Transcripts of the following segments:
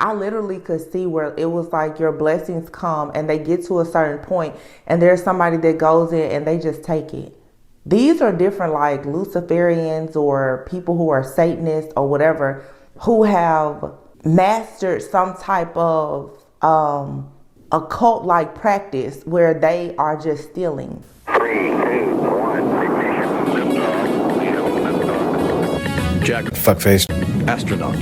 I literally could see where it was like your blessings come and they get to a certain point and there's somebody that goes in and they just take it. These are different, like Luciferians or people who are Satanists or whatever, who have mastered some type of occult like practice where they are just stealing. 3, 2, 1, ignition. Jack, Fuckface. astronaut.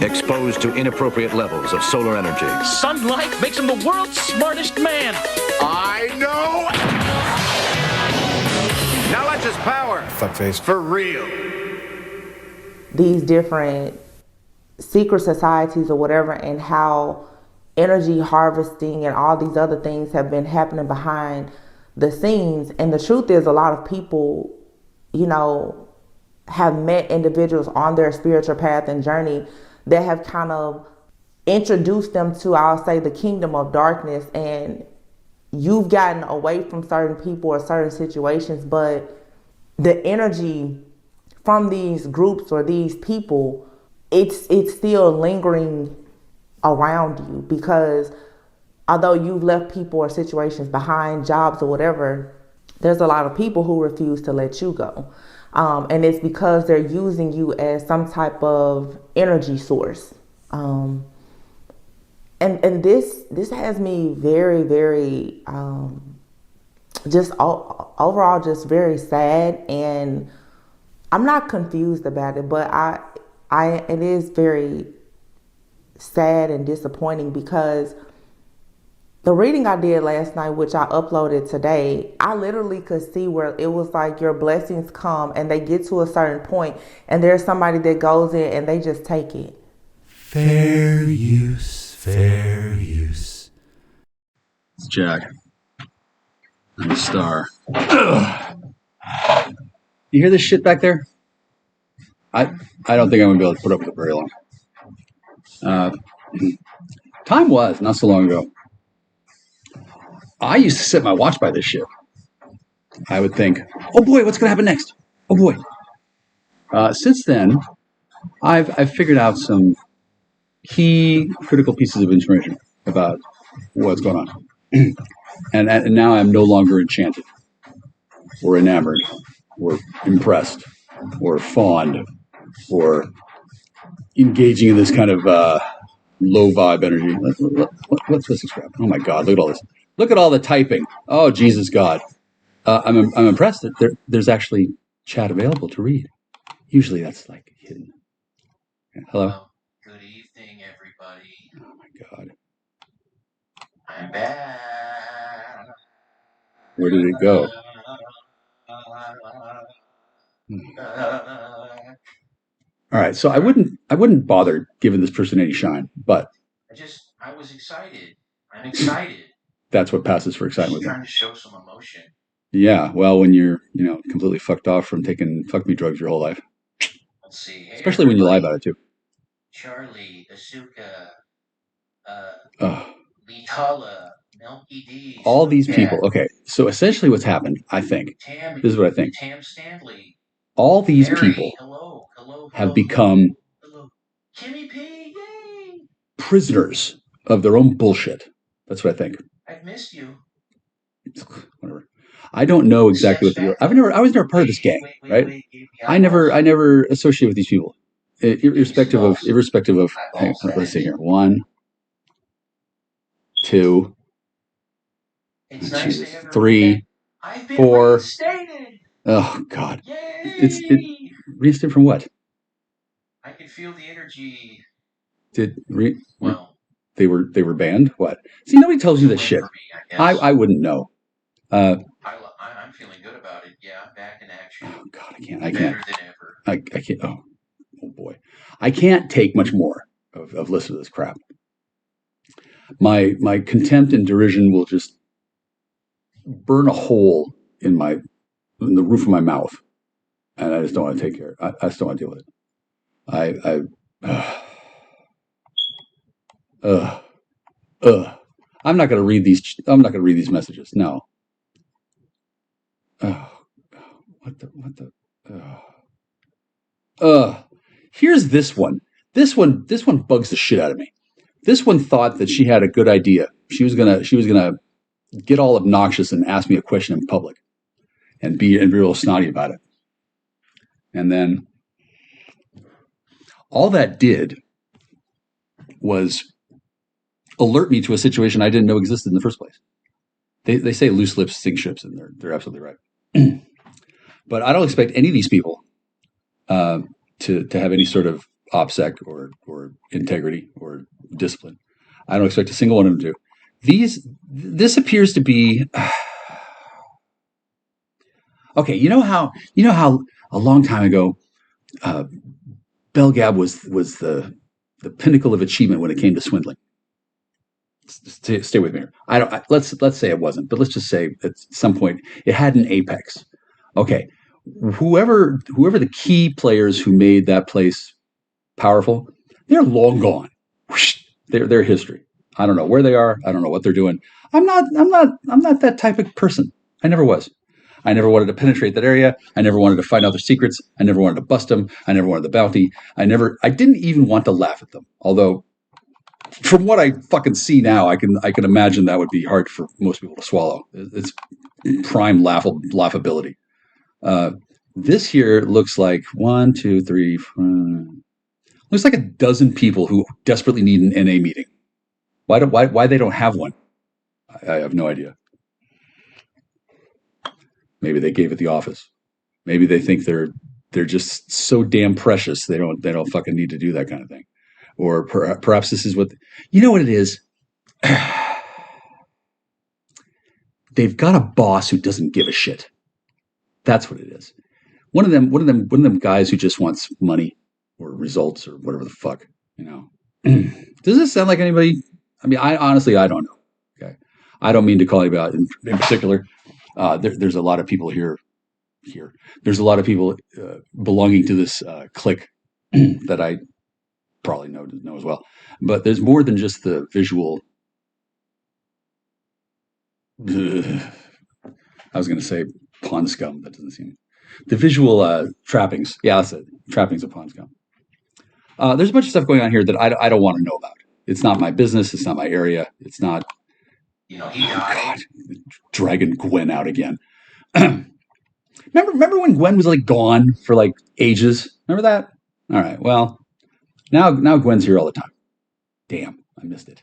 Exposed to inappropriate levels of solar energy. Sunlight makes him the world's smartest man. I know! Now that's his power. Fuckface. For real. These different secret societies or whatever, and how energy harvesting and all these other things have been happening behind the scenes. And the truth is, a lot of people, have met individuals on their spiritual path and journey that have kind of introduced them to, I'll say, the kingdom of darkness. And you've gotten away from certain people or certain situations, but the energy from these groups or these people, it's still lingering around you, because although you've left people or situations behind, jobs or whatever, there's a lot of people who refuse to let you go. And it's because they're using you as some type of energy source. And this has me very, very, just overall, just very sad. And I'm not confused about it, but it is very sad and disappointing, because the reading I did last night, which I uploaded today, I literally could see where it was like your blessings come and they get to a certain point and there's somebody that goes in and they just take it. Fair use, fair use. It's Jack. I'm a star. You hear this shit back there? I don't think I'm gonna be able to put up with it very long. Time was not so long ago. I used to set my watch by this shit. I would think, oh boy, what's gonna happen next? Oh boy. Since then, I've figured out some key critical pieces of information about what's going on. and now I'm no longer enchanted or enamored or impressed or fond or engaging in this kind of low vibe energy. What's this crap? Oh my God, look at all this. Look at all the typing. Oh, Jesus God. I'm impressed that there's actually chat available to read. Usually that's like hidden. Hello? Well, good evening, everybody. Oh my God. I'm back. Where did it go? All right, so I wouldn't bother giving this person any shine, but I was excited. I'm excited. that's what passes for excitement. Just trying to show some emotion. Yeah, well, when you're, completely fucked off from taking fuck me drugs your whole life. Let's see. Hey, especially when you lie about it too. Charlie, Asuka, Ugh. Litala, Milky D. All these people. Okay, so essentially what's happened, I think, Tam, this is what I think. Tam Stanley. All these Mary, people hello, have become Kimmy P, yay! prisoners of their own bullshit. That's what I think. I've missed you. Whatever. I don't know exactly what the I was never part of this gang, right? I never associate with these people, irrespective of. Hang on, let's see here. 1, 2, It's nice to have 3, 4. Reinstated. Oh God! Yay! It's reinstated from what? I can feel the energy. Well, they were banned? What? See, nobody tells you this shit. I wouldn't know. I'm feeling good about it. Yeah, I'm back in action. Oh God, I can't. Better than ever. I can't. Oh boy, I can't take much more of listening to this crap. My contempt and derision will just burn a hole in the roof of my mouth, and I just don't want to take care. I just don't want to deal with it. I'm not going to read these. I'm not going to read these messages. No. What the. Here's this one. This one bugs the shit out of me. This one thought that she had a good idea. She was gonna get all obnoxious and ask me a question in public, and be real snotty about it. And then all that did was alert me to a situation I didn't know existed in the first place. They say loose lips sink ships, and they're absolutely right. But I don't expect any of these people to have any sort of OPSEC or integrity or discipline. I don't expect a single one of them to. This appears to be okay. You know how a long time ago, Belgab was the pinnacle of achievement when it came to swindling. Stay with me here. Let's say it wasn't, but let's just say at some point it had an apex. Okay, whoever the key players who made that place powerful, they're long gone. They're history. I don't know where they are. I don't know what they're doing. I'm not that type of person. I never was. I never wanted to penetrate that area. I never wanted to find out their secrets. I never wanted to bust them. I never wanted the bounty. I didn't even want to laugh at them. Although, from what I fucking see now, I can imagine that would be hard for most people to swallow. It's prime laughability. This here looks like 1, 2, 3, 4, looks like a dozen people who desperately need an NA meeting. Why they don't have one? I have no idea. Maybe they gave it the office. Maybe they think they're just so damn precious they don't fucking need to do that kind of thing. Or perhaps this is what you know what it is. They've got a boss who doesn't give a shit. That's what it is. One of them guys who just wants money or results or whatever the fuck, you know. Does this sound like anybody? I mean, I honestly don't know. Okay, I don't mean to call anybody out in particular. There's a lot of people here. There's a lot of people belonging to this clique that I probably know as well. But there's more than just the visual. I was going to say pond scum. That doesn't seem. The visual trappings. Yeah, that's it. Trappings of pond scum. There's a bunch of stuff going on here that I don't want to know about. It's not my business. It's not my area. It's not. You know, he died. God, dragging Gwen out again. Remember when Gwen was like gone for like ages? Remember that? All right. Well, now Gwen's here all the time. Damn, I missed it.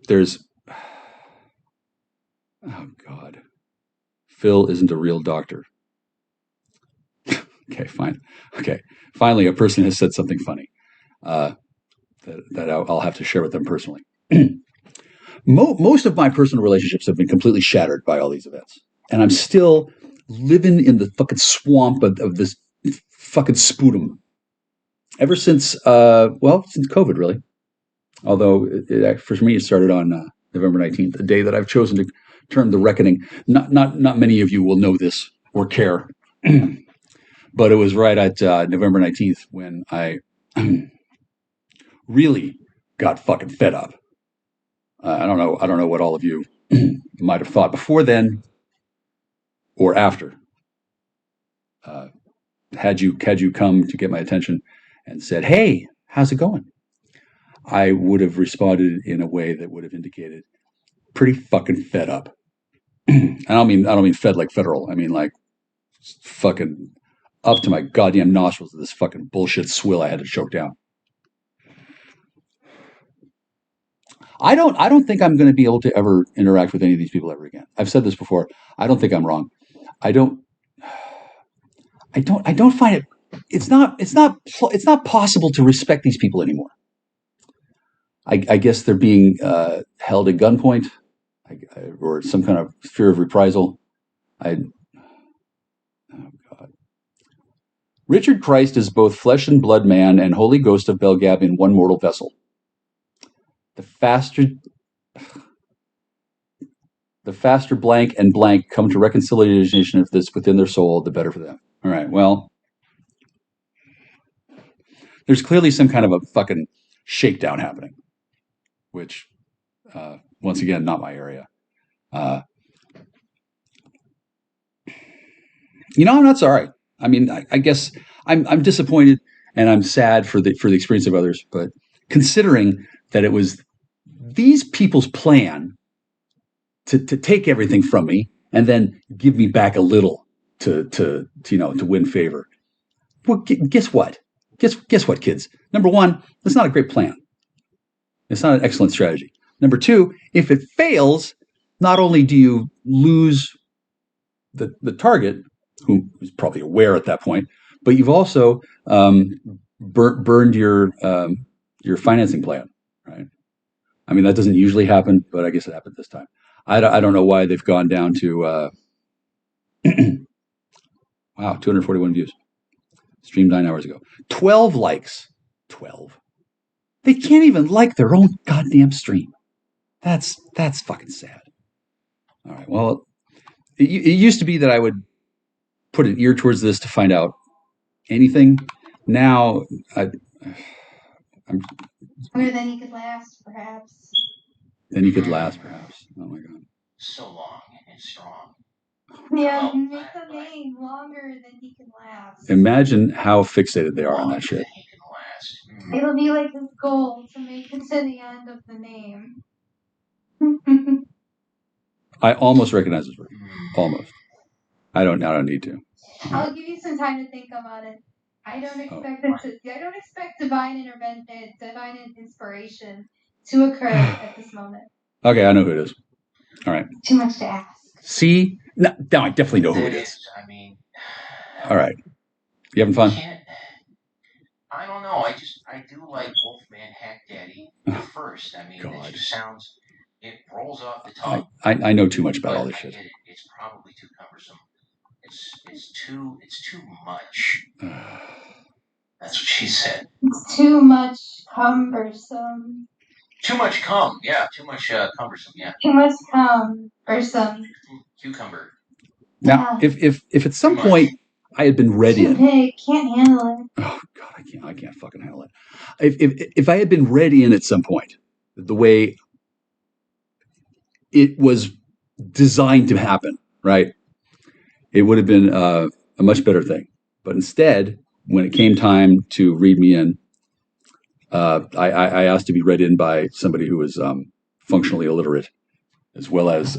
There's. Oh God, Phil isn't a real doctor. Okay, fine. Okay, finally, a person has said something funny that I'll have to share with them personally. Most of my personal relationships have been completely shattered by all these events, and I'm still living in the fucking swamp of this fucking sputum. Ever since since COVID, really. Although for me, it started on November 19th, a day that I've chosen to term the reckoning. Not many of you will know this or care. But it was right at November 19th when I really got fucking fed up. I don't know what all of you might have thought before then or after. Had you come to get my attention and said, "Hey, how's it going?" I would have responded in a way that would have indicated pretty fucking fed up. I don't mean fed like federal. I mean like fucking up to my goddamn nostrils of this fucking bullshit swill I had to choke down. I don't think I'm going to be able to ever interact with any of these people ever again. I've said this before. I don't think I'm wrong. I don't find it. It's not possible to respect these people anymore. I guess they're being held at gunpoint, or some kind of fear of reprisal. Oh God. Richard Christ is both flesh and blood man and Holy Ghost of Belgab in one mortal vessel. The faster blank and blank come to reconciliation of this within their soul, the better for them. All right, well, there's clearly some kind of a fucking shakedown happening, which, once again, not my area. I'm not sorry. I mean, I guess I'm disappointed and I'm sad for the experience of others. But considering that it was these people's plan to take everything from me and then give me back a little to win favor. Well, guess what? Guess what, kids? Number one, that's not a great plan. It's not an excellent strategy. Number two, if it fails, not only do you lose the target, who is probably aware at that point, but you've also burned your financing plan, right? I mean, that doesn't usually happen, but I guess it happened this time. I don't know why they've gone down to wow, 241 views. Streamed 9 hours ago. 12 likes. 12. They can't even like their own goddamn stream. That's fucking sad. All right. Well, it used to be that I would put an ear towards this to find out anything. Now, Or then you could last, perhaps. Then you could last, perhaps. Oh my god. So long and strong. Yeah, Well, make the name longer than he can last. Imagine how fixated they are on that shit. He can last. It'll be like his goal to make it to the end of the name. I almost recognize this word. Almost. I don't need to. I'll give you some time to think about it. I don't expect divine intervention, divine inspiration to occur at this moment. Okay, I know who it is. All right. Too much to ask. See? No, I definitely know who it is. I mean, all right. You having fun? I don't know. I do like Wolfman Hack Daddy first. I mean, it just sounds, it rolls off the tongue. I know too much about all this shit. It's probably too cumbersome. It's too much. That's what she said. It's too much cumbersome. Too much cum. Yeah, too much cumbersome. Yeah. Too much cumbersome. Cucumber. Now, if at some point I had been read in, big, can't handle it. Oh god, I can't fucking handle it. If I had been read in at some point, the way it was designed to happen, right? It would have been a much better thing. But instead, when it came time to read me in, I asked to be read in by somebody who was functionally illiterate, as well as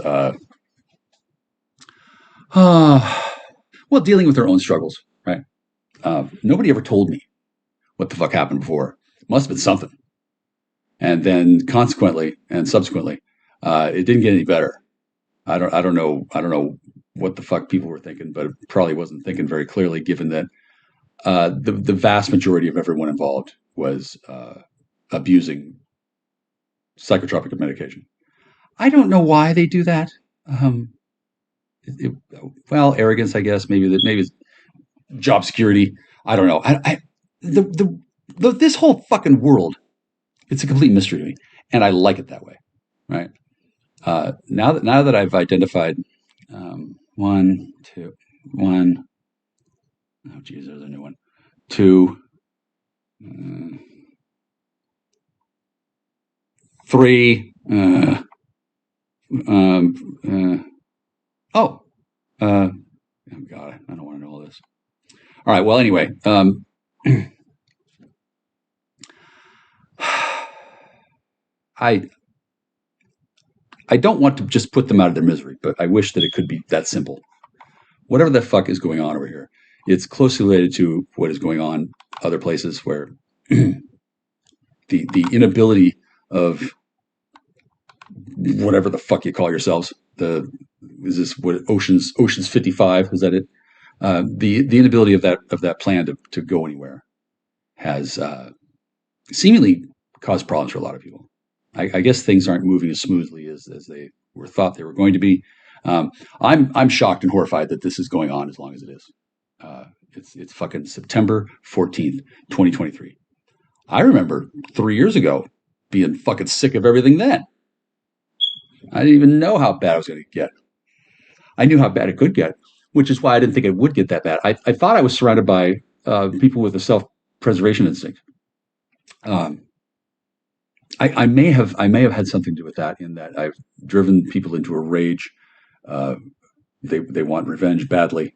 dealing with their own struggles, right? Nobody ever told me what the fuck happened before. It must have been something. And then consequently and subsequently, it didn't get any better. I don't know what the fuck people were thinking, but it probably wasn't thinking very clearly, given that the vast majority of everyone involved was abusing psychotropic medication. I don't know why they do that. Arrogance, I guess. Maybe it's job security. I don't know. This whole fucking world, it's a complete mystery to me, and I like it that way, right? Now that I've identified 1, 2, 1. Oh, geez, there's a new one. 2, 3. Oh God, I don't want to know all this. All right. Well, anyway, I don't want to just put them out of their misery, but I wish that it could be that simple. Whatever the fuck is going on over here, it's closely related to what is going on other places where the inability of whatever the fuck you call yourselves, Oceans 55, is that it? The inability of that plan to go anywhere has seemingly caused problems for a lot of people. I guess things aren't moving as smoothly as they were thought they were going to be. I'm shocked and horrified that this is going on as long as it is. It's fucking September 14th, 2023. I remember 3 years ago being fucking sick of everything then. I didn't even know how bad I was going to get. I knew how bad it could get, which is why I didn't think it would get that bad. I thought I was surrounded by people with a self-preservation instinct. I may have had something to do with that, in that I've driven people into a rage. They want revenge badly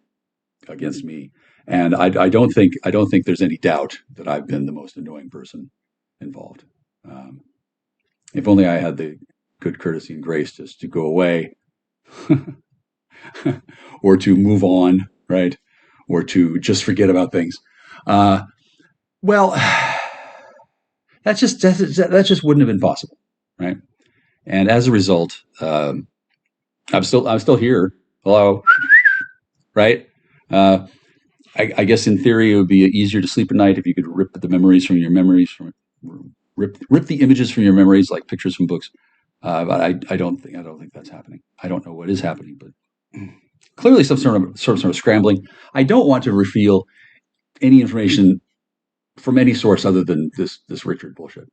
against me, And I don't think there's any doubt that I've been the most annoying person involved. If only I had the good courtesy and grace just to go away, or to move on, right, or to just forget about things. Well, that just wouldn't have been possible, right? And as a result, I'm still here. Hello, right? I guess in theory it would be easier to sleep at night if you could rip the memories from your memories, rip the images from your memories like pictures from books. But I don't think that's happening. I don't know what is happening, but clearly some sort of scrambling. I don't want to reveal any information from any source other than this Richard bullshit,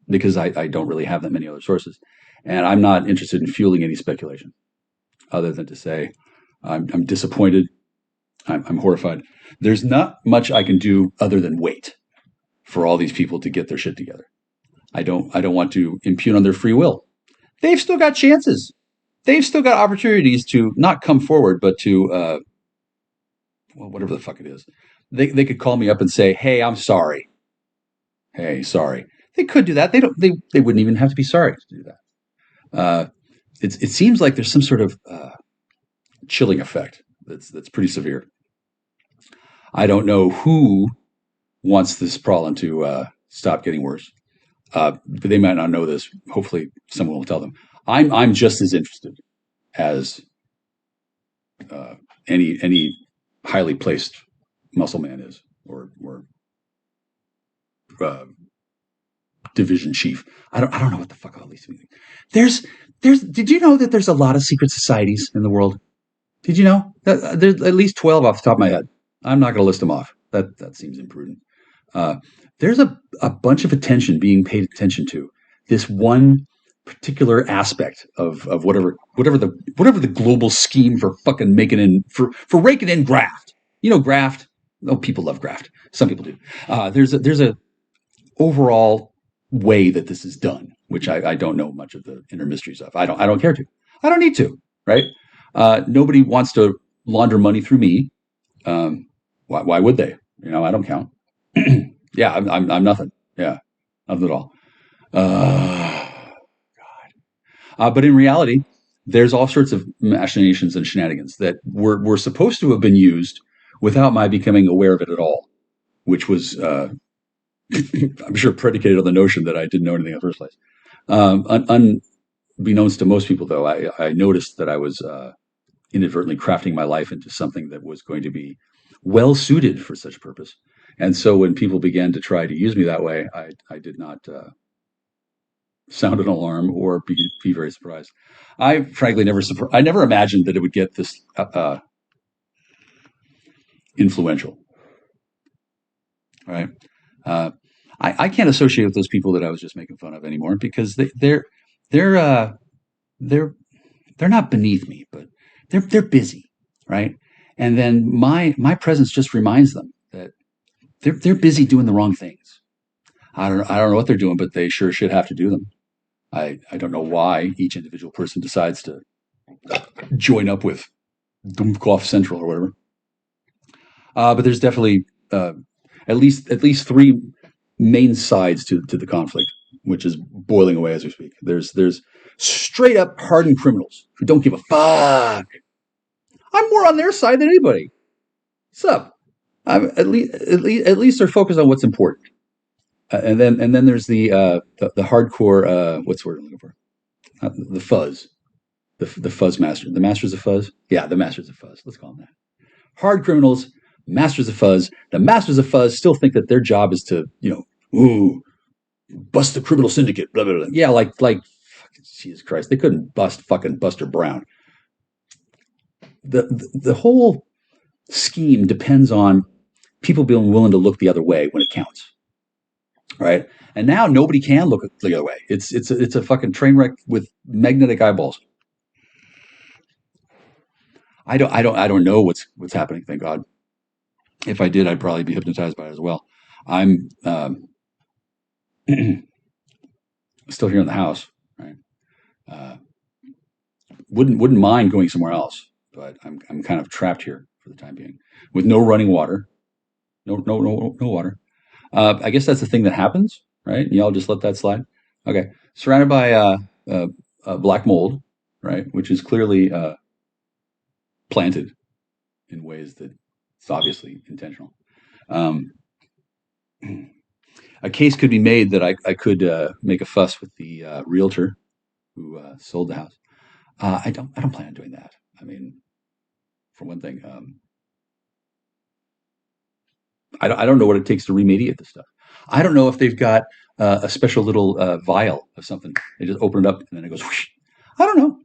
because I don't really have that many other sources, and I'm not interested in fueling any speculation, other than to say I'm disappointed, I'm horrified. There's not much I can do other than wait for all these people to get their shit together. I don't want to impugn on their free will. They've still got chances. They've still got opportunities to not come forward, but to whatever the fuck it is. They could call me up and say, "Hey, I'm sorry. Hey, sorry." They could do that. They wouldn't even have to be sorry to do that. It seems like there's some sort of chilling effect that's pretty severe. I don't know who wants this problem to stop getting worse, but they might not know this. Hopefully, someone will tell them. I'm just as interested as any highly placed muscle man is, or division chief. I don't know what the fuck all these things. There's. Did you know that there's a lot of secret societies in the world? Did you know? There's at least 12 off the top of my head. I'm not going to list them off. That seems imprudent. There's a bunch of attention being paid attention to this one particular aspect of whatever the global scheme for fucking for raking in graft. You know, graft. Oh, people love graft. Some people do. There's a overall way that this is done, which I don't know much of the inner mysteries of. I don't care to. I don't need to. Right? Nobody wants to launder money through me. Why would they? You know, I don't count. Yeah, I'm nothing. Yeah, nothing at all. God. But in reality, there's all sorts of machinations and shenanigans that were supposed to have been used without my becoming aware of it at all, which was, I'm sure, predicated on the notion that I didn't know anything in the first place. Unbeknownst to most people, though, I noticed that I was inadvertently crafting my life into something that was going to be well suited for such purpose. And so when people began to try to use me that way, I did not sound an alarm or be very surprised. I frankly never imagined that it would get this influential. All right. I can't associate with those people that I was just making fun of anymore, because they're not beneath me, but they're busy, right? And then my presence just reminds them that they're busy doing the wrong things. I don't know what they're doing, but they sure should have to do them. I don't know why each individual person decides to join up with Dummkopf Central or whatever. But there's definitely at least three main sides to the conflict, which is boiling away as we speak. There's straight up hardened criminals who don't give a fuck. I'm more on their side than anybody. What's up? At least they're focused on what's important. And then there's the hardcore. What's the word I'm looking for? The fuzz. The fuzz master. The masters of fuzz. Yeah, the masters of fuzz. Let's call them that. Hard criminals, masters of fuzz. The masters of fuzz still think that their job is to, bust the criminal syndicate. Blah blah blah. Yeah, like Jesus Christ, they couldn't bust fucking Buster Brown. The whole scheme depends on people being willing to look the other way when it counts, right? And now nobody can look the other way. It's a fucking train wreck with magnetic eyeballs. I don't know what's happening. Thank God. If I did, I'd probably be hypnotized by it as well. I'm still here in the house, right? Wouldn't mind going somewhere else, but I'm kind of trapped here for the time being, with no running water, no water. I guess that's the thing that happens, right? Y'all just let that slide. Okay, surrounded by black mold, right, which is clearly planted in ways that it's obviously intentional. A case could be made that I could make a fuss with the realtor who sold the house. I don't plan on doing that. I mean, for one thing, I don't know what it takes to remediate this stuff. I don't know if they've got a special little vial of something. They just open it up and then it goes whoosh. I don't know.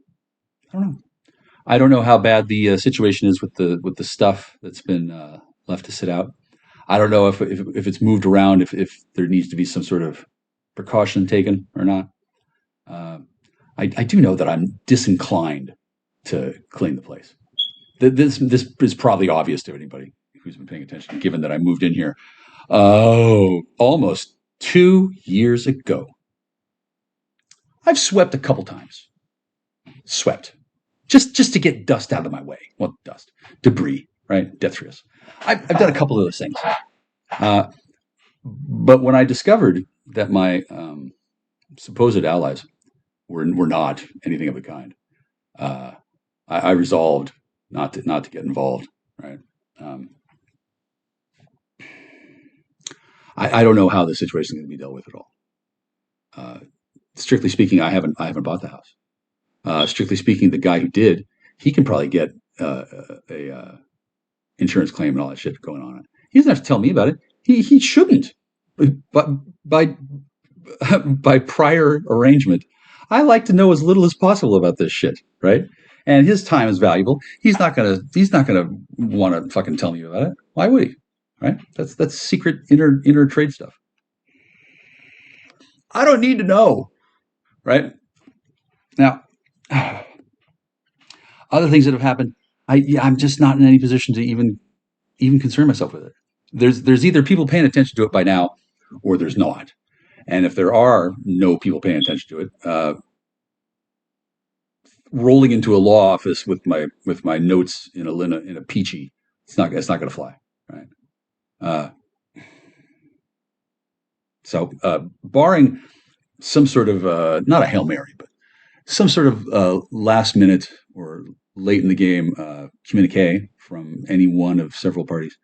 I don't know how bad the situation is with the stuff that's been left to sit out. I don't know if it's moved around, if there needs to be some sort of precaution taken or not. I do know that I'm disinclined to clean the place. This is probably obvious to anybody who's been paying attention, given that I moved in here almost 2 years ago. I've swept a couple times. Swept. Just to get dust out of my way. Well, dust. Debris, right? Detritus. I've done a couple of those things. But when I discovered that my supposed allies were not anything of the kind, I resolved not to get involved, right? I don't know how the situation is going to be dealt with at all. Strictly speaking, I haven't bought the house. Strictly speaking, the guy who did, he can probably get a insurance claim and all that shit going on. He doesn't have to tell me about it. He shouldn't. But by prior arrangement, I like to know as little as possible about this shit, right? And his time is valuable. He's not gonna want to fucking tell me about it. Why would he? Right? That's secret inner trade stuff. I don't need to know, right? Now, other things that have happened, I'm just not in any position to even concern myself with it. There's either people paying attention to it by now, or there's not. And if there are no people paying attention to it, rolling into a law office with my notes in a peachy, it's not going to fly, right? So barring some sort of not a Hail Mary, but some sort of last minute or late in the game communique from any one of several parties,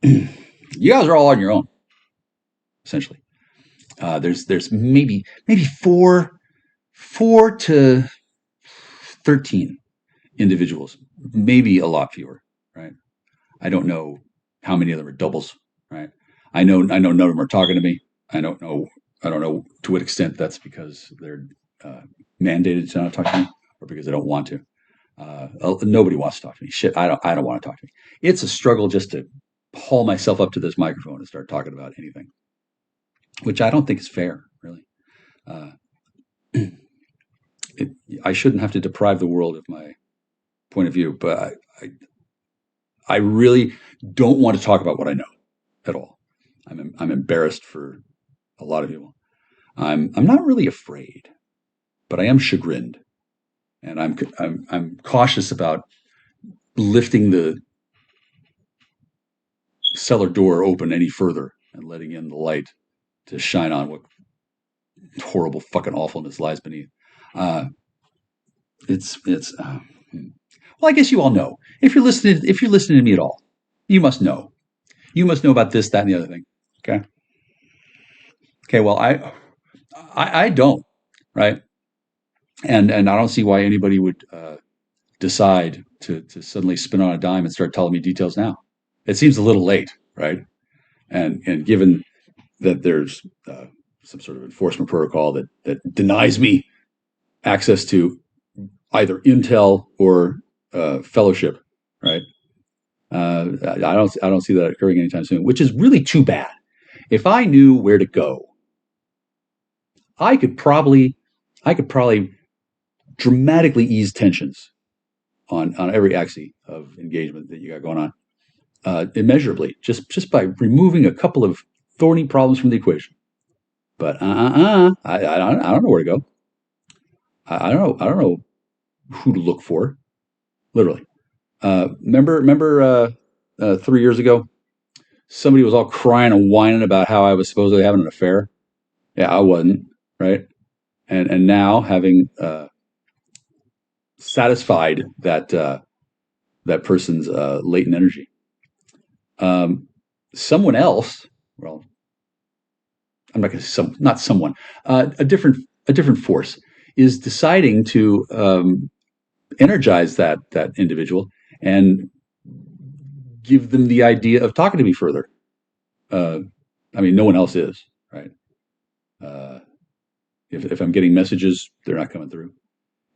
you guys are all on your own, essentially. There's maybe 4 to 13 individuals, maybe a lot fewer, right? I don't know how many of them are doubles, right? I know none of them are talking to me. I don't know to what extent that's because they're mandated to not talk to me, or because they don't want to. Nobody wants to talk to me. Shit, I don't want to talk to me. It's a struggle just to haul myself up to this microphone and start talking about anything, which I don't think is fair, really. I shouldn't have to deprive the world of my point of view, but I really don't want to talk about what I know at all. I'm embarrassed for a lot of people. I'm not really afraid, but I am chagrined, and I'm cautious about lifting the cellar door open any further and letting in the light to shine on what horrible fucking awfulness lies beneath. Well, I guess you all know. If you're listening to me at all, you must know. You must know about this, that, and the other thing. Okay. Well, I don't, right? And I don't see why anybody would decide to suddenly spin on a dime and start telling me details now. It seems a little late, right? And given that there's some sort of enforcement protocol that denies me access to either intel or fellowship, right? I don't see that occurring anytime soon, which is really too bad. If I knew where to go, I could probably dramatically ease tensions on every axis of engagement that you got going on, immeasurably, just by removing a couple of thorny problems from the equation. But I don't know where to go. I don't know who to look for, literally. Remember 3 years ago, somebody was all crying and whining about how I was supposedly having an affair. Yeah, I wasn't, right? And now having satisfied that person's latent energy, someone else, well, I'm not going to say not someone, a different force is deciding to energize that individual and give them the idea of talking to me further. I mean, no one else is, right? If I'm getting messages, they're not coming through.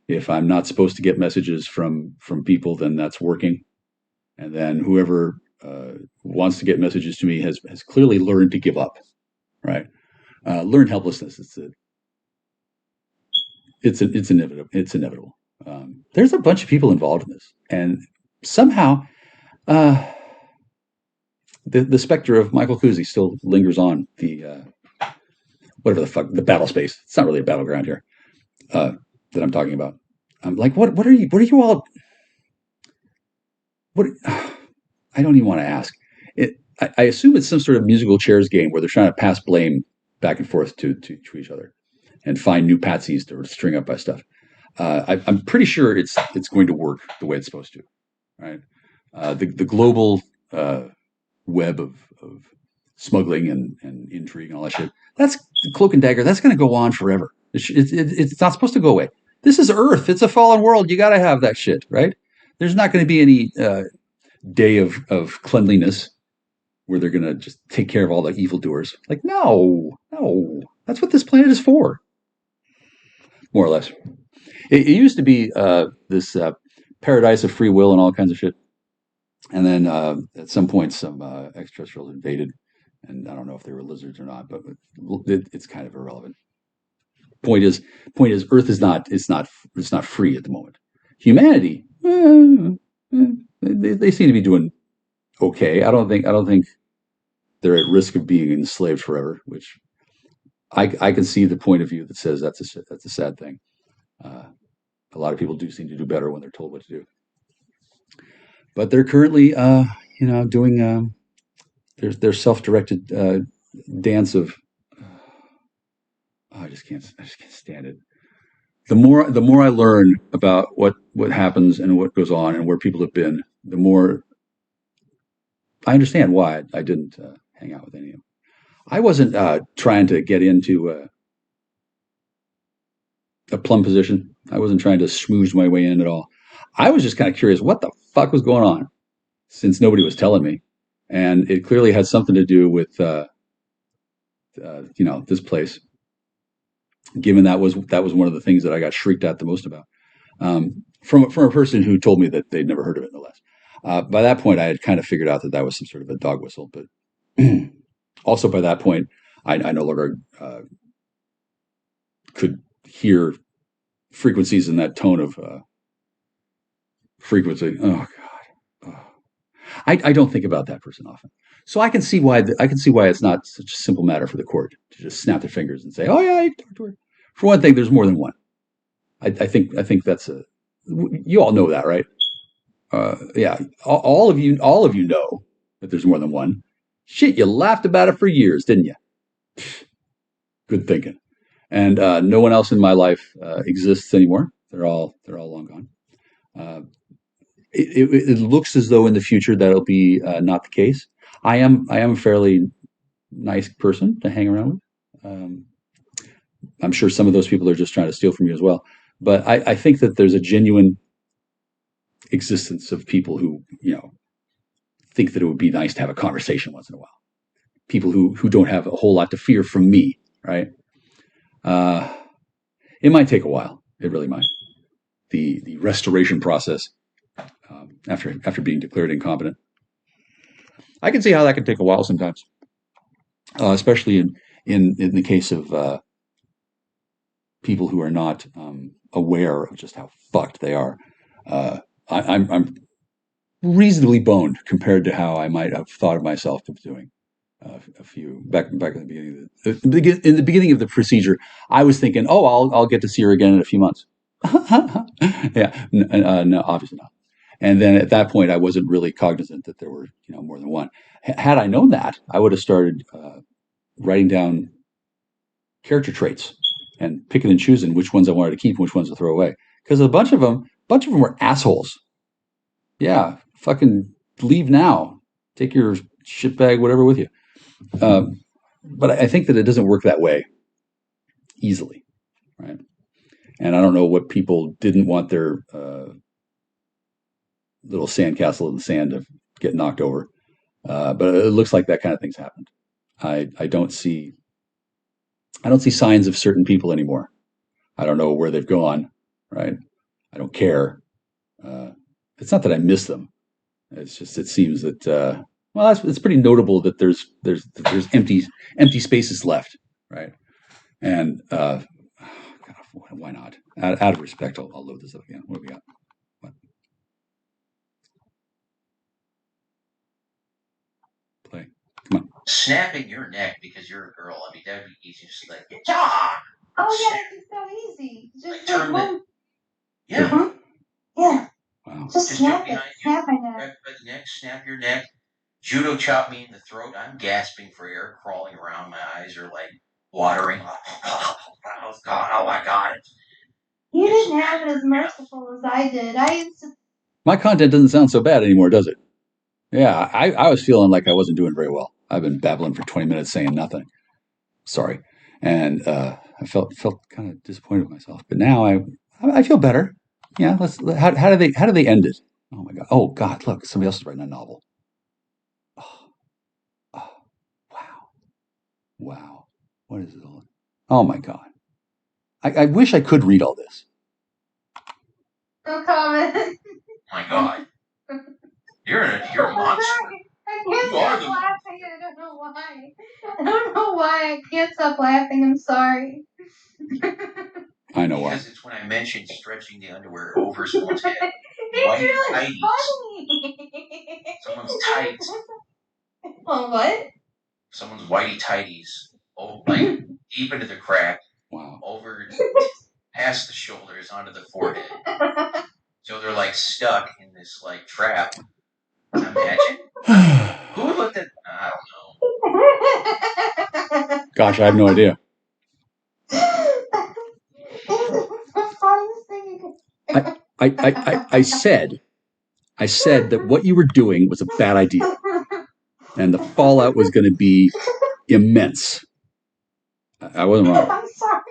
If I'm not supposed to get messages from people, then that's working. And then whoever wants to get messages to me has clearly learned to give up, right? Learn helplessness. It's inevitable. It's inevitable. There's a bunch of people involved in this, and somehow the specter of Michael Kuzi still lingers on the whatever the fuck, the battle space. It's not really a battleground here that I'm talking about. I'm like, what are you all? What? I don't even want to ask. I assume it's some sort of musical chairs game where they're trying to pass blame back and forth to each other and find new patsies to string up by stuff. I'm pretty sure it's going to work the way it's supposed to, right? The global web of smuggling and intrigue and all that shit. That's cloak and dagger. That's going to go on forever. It's not supposed to go away. This is Earth. It's a fallen world. You got to have that shit, right? There's not going to be any day of cleanliness where they're going to just take care of all the evildoers. Like, no, that's what this planet is for. More or less. It used to be this paradise of free will and all kinds of shit. And then at some point, some extraterrestrials invaded. And I don't know if they were lizards or not, but it's kind of irrelevant. Point is, Earth is not free at the moment. Humanity, they seem to be doing okay. I don't think they're at risk of being enslaved forever, which I can see the point of view that says that's a sad thing. A lot of people do seem to do better when they're told what to do. But they're currently, doing their self-directed dance of. I just can't stand it. The more I learn about what happens and what goes on and where people have been, the more I understand why I didn't hang out with any of them. I wasn't trying to get into a plum position. I wasn't trying to smooze my way in at all. I was just kind of curious what the fuck was going on, since nobody was telling me, and it clearly had something to do with this place. Given that was one of the things that I got shrieked at the most about from a person who told me that they'd never heard of it, no less. By that point, I had kind of figured out that was some sort of a dog whistle, but also by that point, I no longer could hear frequencies in that tone of frequency. Oh God, I don't think about that person often, so I can see why it's not such a simple matter for the court to just snap their fingers and say, "Oh yeah, you can talk to her." For one thing, there's more than one. I think that's you all know that, right? Yeah, all of you know that there's more than one. Shit, you laughed about it for years, didn't you? Good thinking. And no one else in my life exists anymore. They're all long gone. It looks as though in the future that'll be not the case. I am a fairly nice person to hang around with. I'm sure some of those people are just trying to steal from you as well. But I think that there's a genuine existence of people who, think that it would be nice to have a conversation once in a while. People who don't have a whole lot to fear from me, right? It might take a while. It really might. The restoration process after being declared incompetent. I can see how that can take a while sometimes, especially in the case of people who are not aware of just how fucked they are. I'm reasonably boned compared to how I might have thought of myself doing a few back in the beginning of the procedure. I was thinking, oh, I'll get to see her again in a few months. Yeah, no, obviously not. And then at that point, I wasn't really cognizant that there were, more than one. Had I known that, I would have started writing down character traits and picking and choosing which ones I wanted to keep and which ones to throw away. Because a bunch of them were assholes. Yeah, fucking leave now. Take your shit bag, whatever, with you. But I think that it doesn't work that way easily, right? And I don't know what people didn't want their little sandcastle in the sand to get knocked over. But it looks like that kind of thing's happened. I don't see signs of certain people anymore. I don't know where they've gone, right? I don't care. It's not that I miss them. It's just it seems that it's pretty notable that there's empty spaces left, right? And God, why not? Out of respect, I'll load this up again. What do we got? What? Play. Come on. Snapping your neck because you're a girl. I mean, that'd be easy. Just like, yeah. Oh yeah, it's so easy. Just Like, turn one. Yeah. Mhm. Yeah. Wow. Just snap it. Snap my neck. Grab by the neck, snap your neck. Judo chop me in the throat. I'm gasping for air, crawling around. My eyes are like watering. Oh God! Oh my God! You didn't have it as merciful as I did. I used to. My content doesn't sound so bad anymore, does it? Yeah, I was feeling like I wasn't doing very well. I've been babbling for 20 minutes saying nothing. Sorry. And I felt kind of disappointed with myself. But now I feel better. Yeah, how do they end it? Oh my God. Oh God, look, somebody else is writing a novel. Oh, wow. What is it all? Oh my God. I wish I could read all this. No comment. Oh my God! You're a monster. I can't stop laughing. I don't know why. I don't know why. I can't stop laughing. I'm sorry. I know why. Because it's when I mentioned stretching the underwear over someone's head. It's really funny. Someone's tights. Oh, what? Someone's whitey tighties. Oh, like deep into the crack. Wow. Over past the shoulders onto the forehead. So they're like stuck in this like trap. Imagine. Who would let that? I don't know. Gosh, I have no idea. The funniest thing you could. I said that what you were doing was a bad idea, and the fallout was going to be immense. I wasn't wrong. I'm sorry.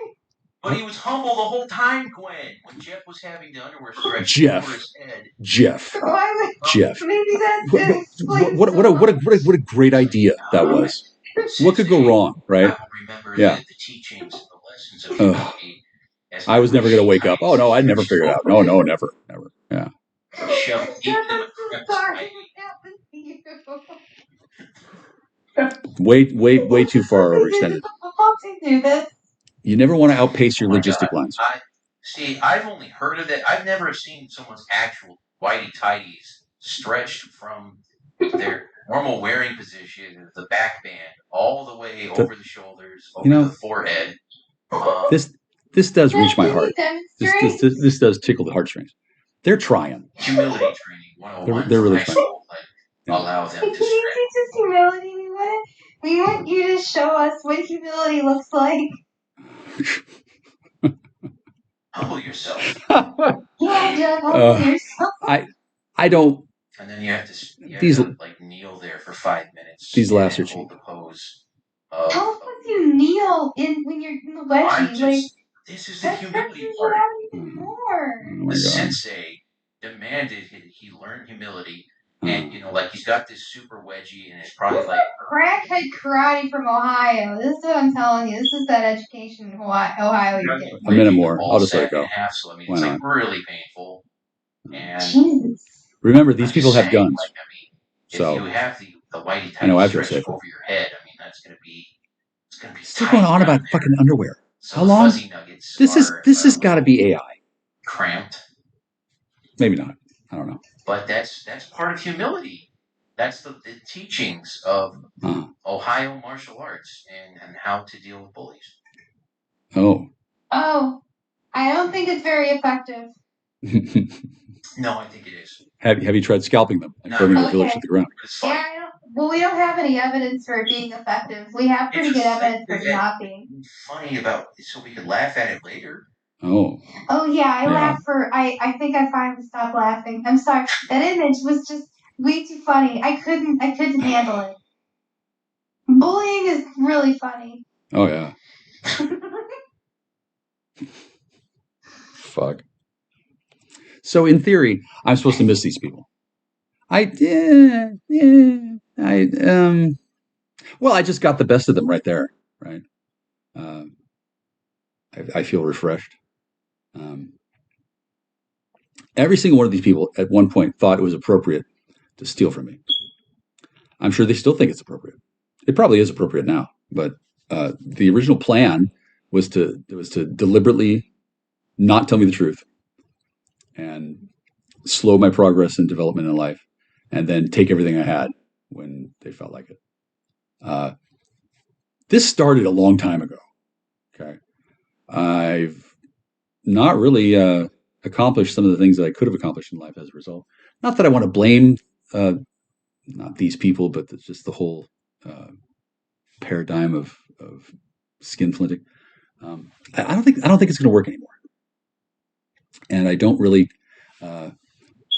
But he was humble the whole time, Gwen. When Jeff was having the underwear stretched over his head. Jeff. Maybe that's What a great idea that was. What could go wrong, right? I will remember the teachings and the lessons of humility. I was never going to wake up. Oh no, I'd never figure it out. No, never. Yeah. Way too far overextended. You never want to outpace your logistic lines. I've only heard of it. I've never seen someone's actual whitey tighties stretched from their normal wearing position, the back band, all the way over the shoulders, over the forehead. This does reach my heart. This does tickle the heartstrings. They're trying. Humility training 101. They're really trying. Allow them to Can you teach us humility? We want you to show us what humility looks like. Humble yourself. Yeah, Jeff, humble yourself. I don't. And then you have to like kneel there for 5 minutes. These laughs are cheap. The pose. Tell us if you kneel when you're in the wedgie. This is the humility part. The sensei demanded he learn humility. And, like he's got this super wedgie and it's probably like... Crackhead karate from Ohio. This is what I'm telling you. This is that education in Ohio you get. A minute more. I'll just let it go. So, I mean, it's like really painful. And Jesus. Remember, these people have guns. Like, I mean, so if you have the whitey I tight feel stretched safe over your head, I mean, it's gonna be still going on about fucking underwear. So how long? This has got to be AI. Cramped. Maybe not. I don't know. But that's part of humility. That's the teachings of Ohio martial arts and how to deal with bullies. Oh. I don't think it's very effective. No, I think it is. Have you tried scalping them and No. burning their Okay. village to the ground? It's Yeah, funny. we don't have any evidence for it being effective. We have pretty It's good just evidence for like it not being. funny about so we could laugh at it later. Oh, Oh yeah, I Yeah. laughed I think I finally stopped laughing. I'm sorry. That image was just way too funny. I couldn't handle it. Bullying is really funny. oh yeah. Fuck. So in theory, I'm supposed to miss these people. I well, I just got the best of them right there, right? I feel refreshed. Every single one of these people at one point thought it was appropriate to steal from me. I'm sure they still think it's appropriate. It probably is appropriate now, but the original plan was to deliberately not tell me the truth and slow my progress and development in life, and then take everything I had when they felt like it. This started a long time ago. Okay, I've not really accomplished some of the things that I could have accomplished in life as a result. Not that I want to blame not these people, but just the whole paradigm of skinflinting. I don't think it's going to work anymore, and I don't really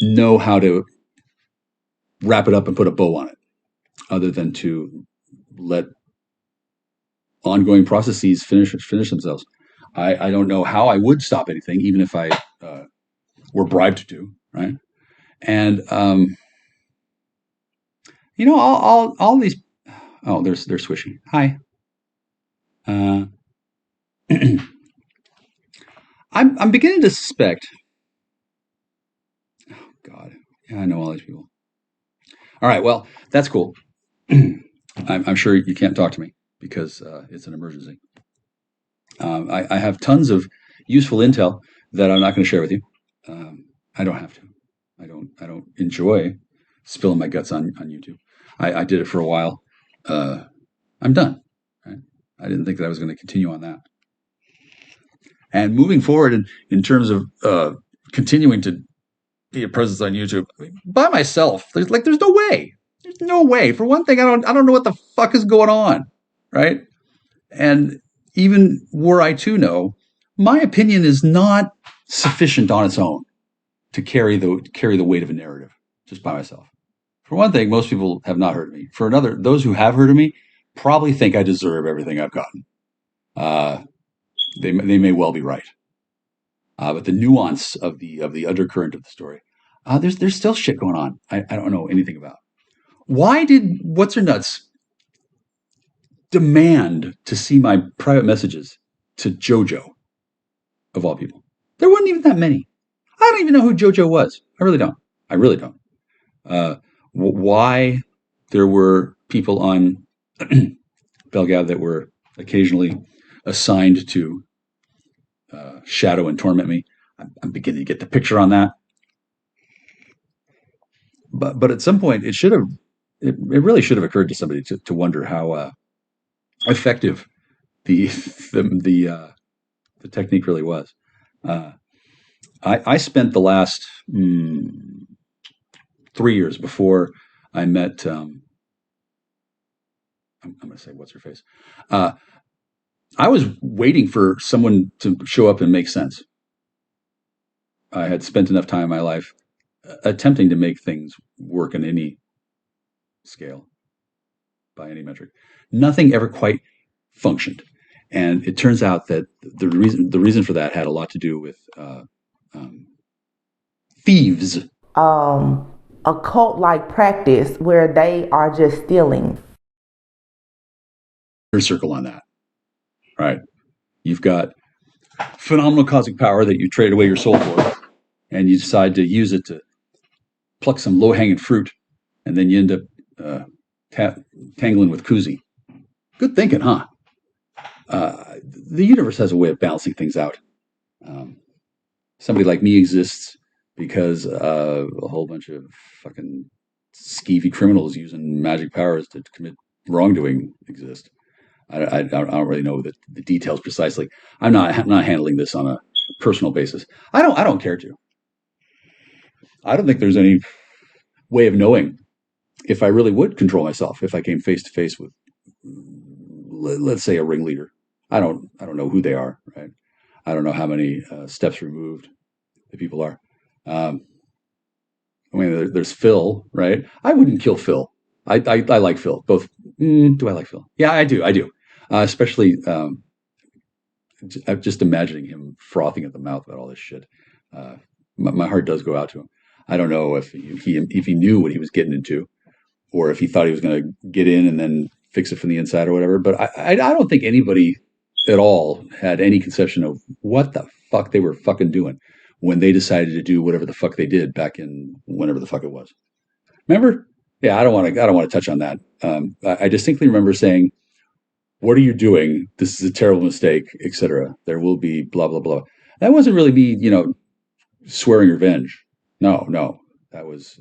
know how to wrap it up and put a bow on it, other than to let ongoing processes finish themselves. I don't know how I would stop anything, even if I were bribed to, right? And all these. Oh, they're swishy. Hi. I'm beginning to suspect. Oh God, yeah, I know all these people. All right, well, that's cool. I'm sure you can't talk to me because it's an emergency. I have tons of useful intel that I'm not going to share with you. I don't have to. I don't enjoy spilling my guts on YouTube. I did it for a while. I'm done. Right? I didn't think that I was going to continue on that. And moving forward in terms of continuing to be a presence on YouTube by myself, there's no way. There's no way. For one thing, I don't know what the fuck is going on, right? And even were I to know, my opinion is not sufficient on its own to carry the weight of a narrative just by myself. For one thing, most people have not heard of me. For another, those who have heard of me probably think I deserve everything I've gotten. They may well be right. But the nuance of the undercurrent of the story, there's still shit going on. I don't know anything about. Why did What's Her Nuts demand to see my private messages to JoJo, of all people? There weren't even that many. I don't even know who JoJo was. I really don't. Why there were people on Belgab that were occasionally assigned to shadow and torment me, I'm beginning to get the picture on that. But at some point, it really should have occurred to somebody to wonder how effective the technique really was. I spent the last 3 years before I met. I'm going to say what's her face. I was waiting for someone to show up and make sense. I had spent enough time in my life attempting to make things work on any scale, by any metric. Nothing ever quite functioned, and it turns out that the reason for that had a lot to do with thieves. A cult-like practice where they are just stealing. Circle on that, right? You've got phenomenal cosmic power that you trade away your soul for, and you decide to use it to pluck some low-hanging fruit, and then you end up tangling with koozie. Good thinking, huh? The universe has a way of balancing things out. Somebody like me exists because a whole bunch of fucking skeevy criminals using magic powers to commit wrongdoing exist. I don't really know the details precisely. I'm not handling this on a personal basis. I don't care to. I don't think there's any way of knowing if I really would control myself if I came face to face with, let's say, a ringleader. I don't know who they are, right? I don't know how many steps removed the people are. I mean, there's Phil, right? I wouldn't kill Phil. I like Phil. Both. Do I like Phil? Yeah, I do. Especially, I'm just imagining him frothing at the mouth about all this shit. My heart does go out to him. I don't know if he knew what he was getting into, or if he thought he was going to get in and then fix it from the inside or whatever. But I don't think anybody at all had any conception of what the fuck they were fucking doing when they decided to do whatever the fuck they did back in whenever the fuck it was. Remember? Yeah, I don't want to touch on that. I distinctly remember saying, "What are you doing? This is a terrible mistake, etc. There will be blah blah blah." That wasn't really me, swearing revenge. No, that was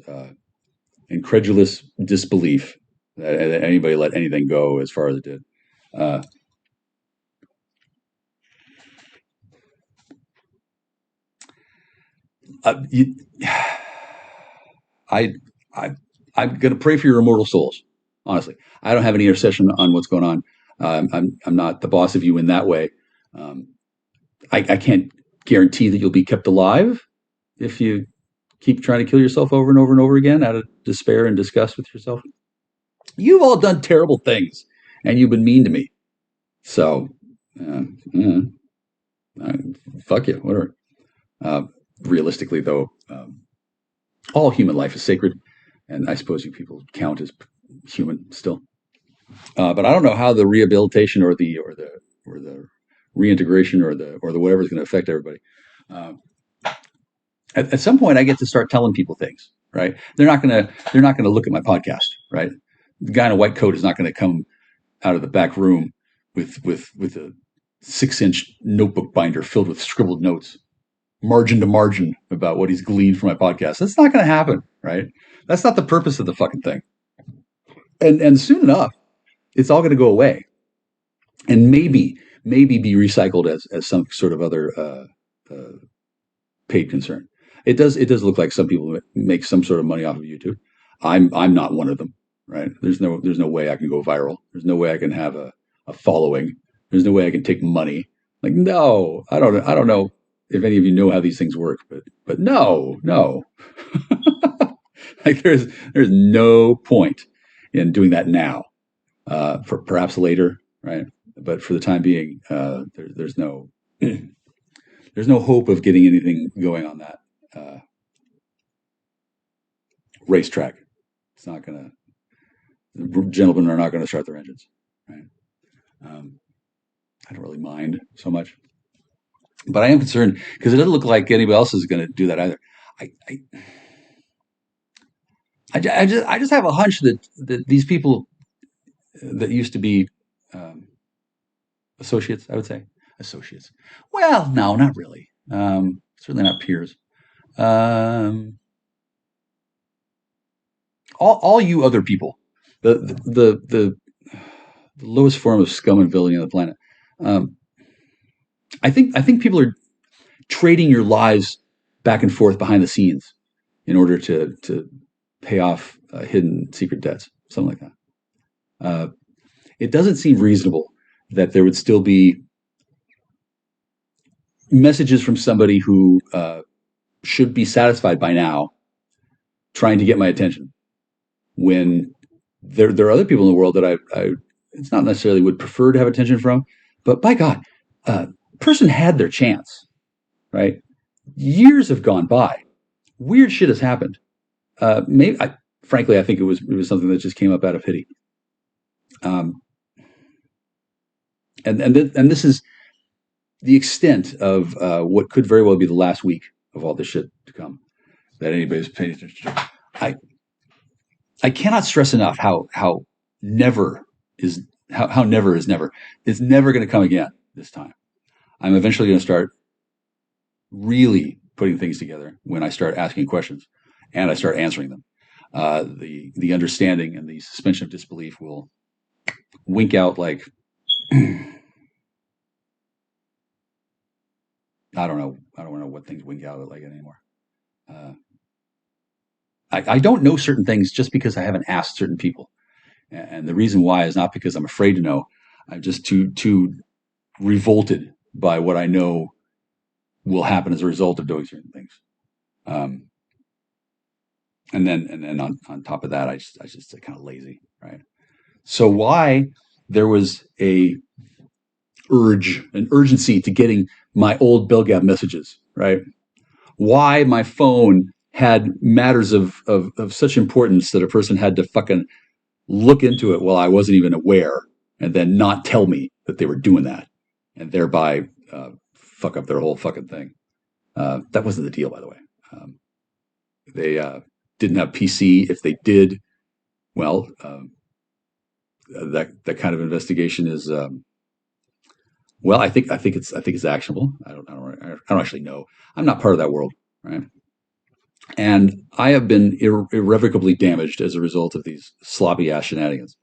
incredulous disbelief that anybody let anything go as far as it did. I I'm going to pray for your immortal souls. Honestly, I don't have any intercession on what's going on. I'm not the boss of you in that way. I can't guarantee that you'll be kept alive if you keep trying to kill yourself over and over and over again out of despair and disgust with yourself. You've all done terrible things, and you've been mean to me. So, fuck you, whatever. Realistically, though, all human life is sacred, and I suppose you people count as human still. But I don't know how the rehabilitation or the reintegration or the whatever is going to affect everybody. At some point, I get to start telling people things, right? They're not going to look at my podcast, right? The guy in a white coat is not going to come out of the back room with a 6-inch notebook binder filled with scribbled notes, margin to margin, about what he's gleaned from my podcast. That's not going to happen, right? That's not the purpose of the fucking thing. And soon enough, it's all going to go away, and maybe be recycled as some sort of other paid concern. It does look like some people make some sort of money off of YouTube. I'm not one of them, right? There's no way I can go viral. There's no way I can have a following. There's no way I can take money. Like, no, I don't know if any of you know how these things work, but no. Like, there's no point in doing that now. For perhaps later, right? But for the time being, there's no hope of getting anything going on that racetrack. It's not going to. The gentlemen are not going to start their engines, right? I don't really mind so much, but I am concerned because it doesn't look like anybody else is going to do that either. I just have a hunch that these people that used to be associates, I would say associates. Well, no, not really. Certainly not peers. All you other people, the lowest form of scum and villainy on the planet. I think people are trading your lives back and forth behind the scenes in order to pay off hidden secret debts, something like that. It doesn't seem reasonable that there would still be messages from somebody who should be satisfied by now trying to get my attention, when there are other people in the world that I it's not necessarily would prefer to have attention from, but by God, person had their chance, right? Years have gone by. Weird shit has happened. Frankly, I think it was something that just came up out of pity. And this is the extent of what could very well be the last week of all this shit to come that anybody's paying attention to. I cannot stress enough how never is never. It's never going to come again this time. I'm eventually going to start really putting things together when I start asking questions and I start answering them. The understanding and the suspension of disbelief will wink out like I don't know what things wink out like anymore. I don't know certain things just because I haven't asked certain people. And the reason why is not because I'm afraid to know. I'm just too revolted by what I know will happen as a result of doing certain things. And then on top of that, I just kind of lazy, right? So why there was an urgency to getting my old Belgap messages, right? Why my phone had matters of such importance that a person had to fucking look into it while I wasn't even aware, and then not tell me that they were doing that, and thereby fuck up their whole fucking thing. That wasn't the deal, by the way. They didn't have PC. If they did, well, that kind of investigation is well. I think it's actionable. I don't actually know. I'm not part of that world, right? And I have been irrevocably damaged as a result of these sloppy ass shenanigans.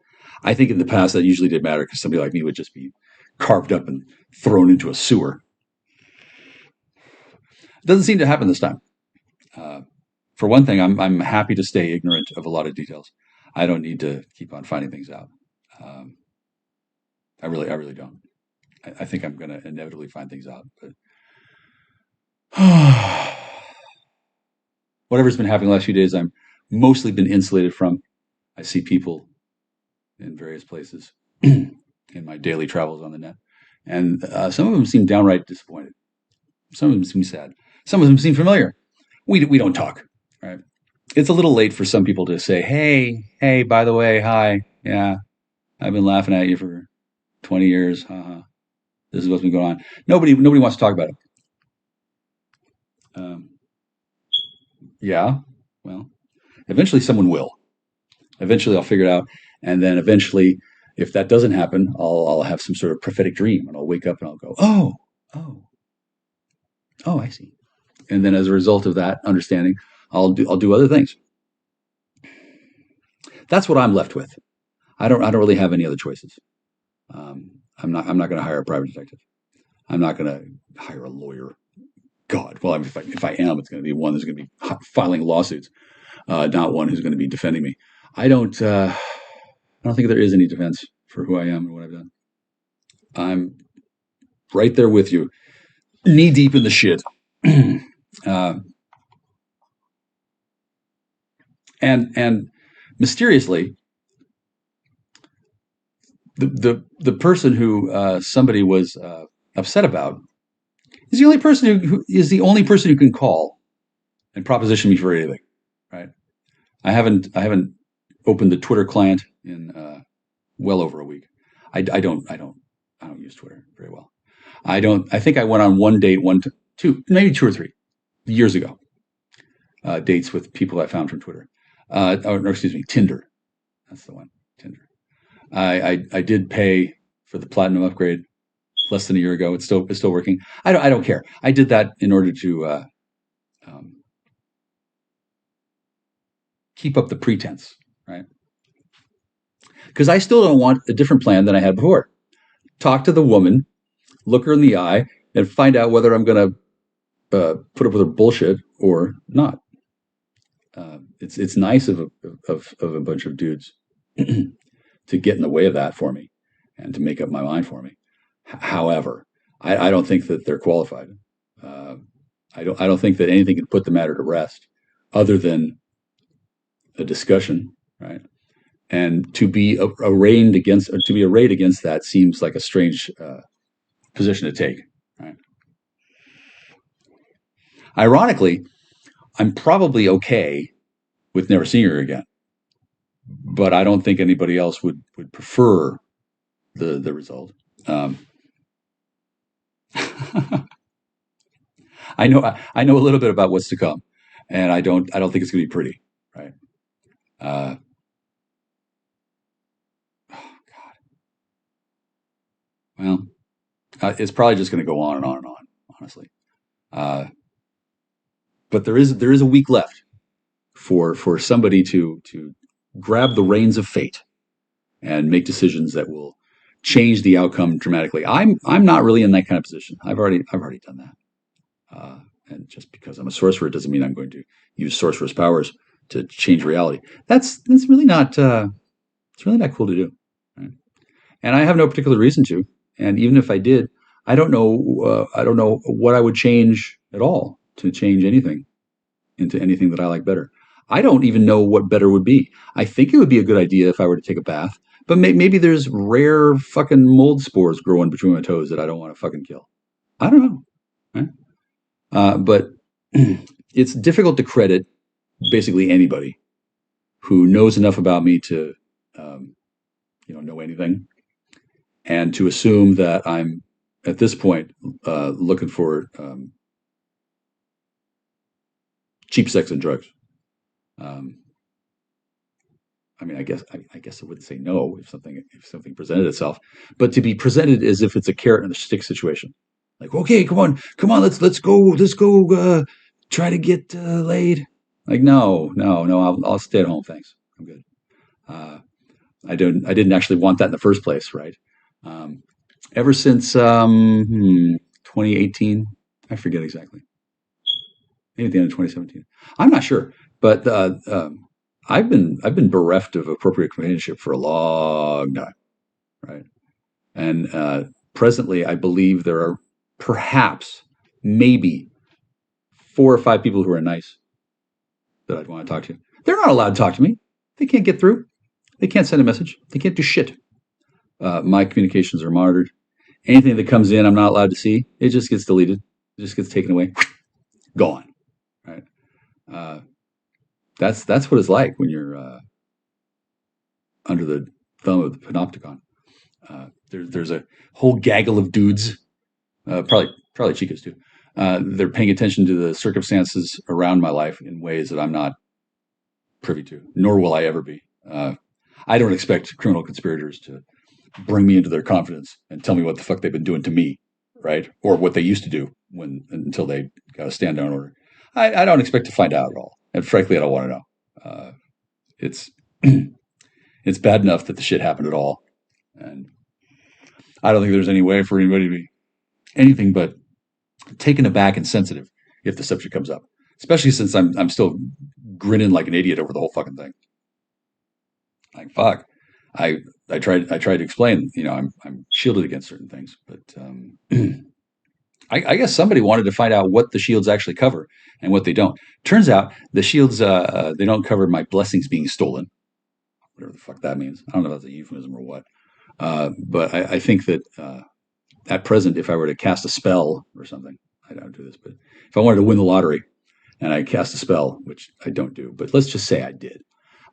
I think in the past that usually did matter because somebody like me would just be carved up and thrown into a sewer. It doesn't seem to happen this time. For one thing, I'm happy to stay ignorant of a lot of details. I don't need to keep on finding things out. I really don't. I think I'm going to inevitably find things out, but whatever's been happening the last few days, I'm mostly been insulated from. I see people in various places in my daily travels on the net, and some of them seem downright disappointed. Some of them seem sad. Some of them seem familiar. We don't talk, right? It's a little late for some people to say, hey, by the way, hi, yeah, I've been laughing at you for 20 years. This is what's been going on. Nobody wants to talk about it. Yeah, well, eventually someone will. Eventually I'll figure it out. And then eventually, if that doesn't happen, I'll have some sort of prophetic dream and I'll wake up and I'll go, oh, I see. And then as a result of that understanding, I'll do other things. That's what I'm left with. I don't really have any other choices. I'm not going to hire a private detective. I'm not going to hire a lawyer. God, well, if I am, it's going to be one that's going to be filing lawsuits, not one who's going to be defending me. I don't think there is any defense for who I am and what I've done. I'm right there with you, knee deep in the shit. And mysteriously, the person who somebody was upset about is the only person who can call and proposition me for anything, right? I haven't opened the Twitter client in well over a week. I don't use Twitter very well. I think I went on one date, maybe two or three years ago. Dates with people I found from Twitter. Tinder. That's the one, Tinder. I did pay for the platinum upgrade less than a year ago. It's still working. I don't care. I did that in order to keep up the pretense, right? Because I still don't want a different plan than I had before. Talk to the woman, look her in the eye, and find out whether I'm going to put up with her bullshit or not. It's nice of a bunch of dudes to get in the way of that for me and to make up my mind for me. However, I don't think that they're qualified. I don't think that anything can put the matter to rest other than a discussion, right? And to be arraigned against that seems like a strange position to take, right? Ironically, I'm probably okay with never seeing her again, but I don't think anybody else would prefer the result. I know a little bit about what's to come, and I don't think it's going to be pretty, right? Oh God. Well, it's probably just going to go on and on and on, honestly. But there is a week left for somebody to grab the reins of fate and make decisions that will change the outcome dramatically. I'm not really in that kind of position. I've already done that. And just because I'm a sorcerer doesn't mean I'm going to use sorcerer's powers to change reality. That's really not it's really not cool to do. Right? And I have no particular reason to. And even if I did, I don't know what I would change at all to change anything into anything that I like better. I don't even know what better would be. I think it would be a good idea if I were to take a bath, but maybe there's rare fucking mold spores growing between my toes that I don't want to fucking kill. I don't know. Right? But it's difficult to credit basically anybody who knows enough about me to, know anything, and to assume that I'm at this point looking for cheap sex and drugs. I mean, I guess I wouldn't say no if something presented itself, but to be presented as if it's a carrot and a stick situation, like, okay, come on, let's go, try to get laid. Like, no, I'll stay at home, thanks, I'm good. I didn't actually want that in the first place, right? Ever since 2018, I forget exactly. Maybe at the end of 2017. I'm not sure, but I've been bereft of appropriate companionship for a long time, right? And presently, I believe there are perhaps, maybe 4 or 5 people who are nice that I'd want to talk to. They're not allowed to talk to me. They can't get through. They can't send a message. They can't do shit. My communications are monitored. Anything that comes in, I'm not allowed to see. It just gets deleted. It just gets taken away. Gone. Right. That's what it's like when you're under the thumb of the panopticon. There's a whole gaggle of dudes, probably chicas too. They're paying attention to the circumstances around my life in ways that I'm not privy to, nor will I ever be. I don't expect criminal conspirators to bring me into their confidence and tell me what the fuck they've been doing to me, right? Or what they used to do until they got a stand down order. I don't expect to find out at all, and frankly, I don't want to know. It's it's bad enough that the shit happened at all, and I don't think there's any way for anybody to be anything but taken aback and sensitive if the subject comes up, especially since I'm still grinning like an idiot over the whole fucking thing. Like, fuck. I tried to explain, I'm shielded against certain things, but I guess somebody wanted to find out what the shields actually cover and what they don't. Turns out the shields, they don't cover my blessings being stolen, whatever the fuck that means. I don't know if that's a euphemism or what. But I think that at present, if I were to cast a spell or something, I don't do this, but if I wanted to win the lottery and I cast a spell, which I don't do, but let's just say I did,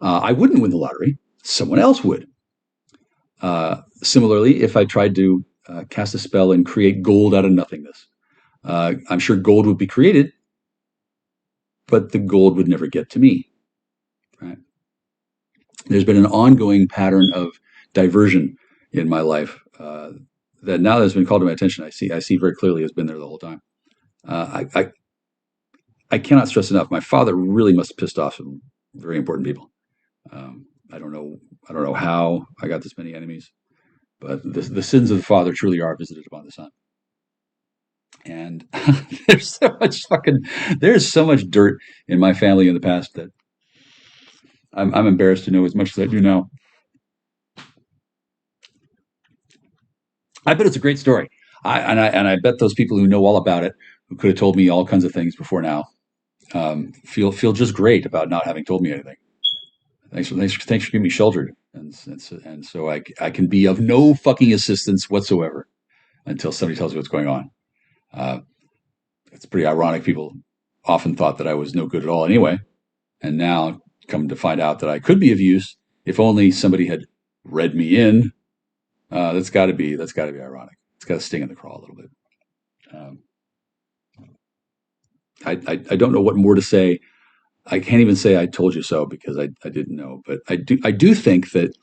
I wouldn't win the lottery. Someone else would. Similarly, if I tried to cast a spell and create gold out of nothingness, I'm sure gold would be created, but the gold would never get to me. Right? There's been an ongoing pattern of diversion in my life that now that has been called to my attention, I see very clearly has been there the whole time. I cannot stress enough. My father really must have pissed off some very important people. I don't know how I got this many enemies, but the sins of the father truly are visited upon the son. And there's so much dirt in my family in the past that I'm embarrassed to know as much as I do now. I bet it's a great story. I bet those people who know all about it, who could have told me all kinds of things before now, feel just great about not having told me anything. Thanks for keeping me sheltered, and so I can be of no fucking assistance whatsoever until somebody tells me what's going on. It's pretty ironic. People often thought that I was no good at all anyway, and now come to find out that I could be of use if only somebody had read me in. That's got to be ironic. It's got to sting in the craw a little bit. I don't know what more to say. I can't even say I told you so because I didn't know. But I do think that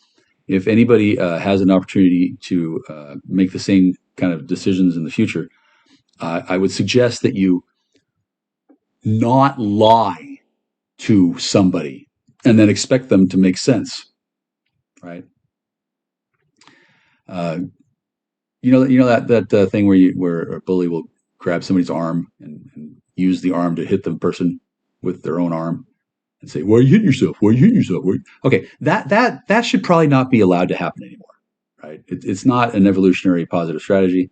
if anybody has an opportunity to make the same kind of decisions in the future, I would suggest that you not lie to somebody and then expect them to make sense, right? That thing where a bully will grab somebody's arm and use the arm to hit the person with their own arm, and say, "Why are you hitting yourself? Why are you hitting yourself?" Okay, that should probably not be allowed to happen anymore, right? It's not an evolutionary positive strategy.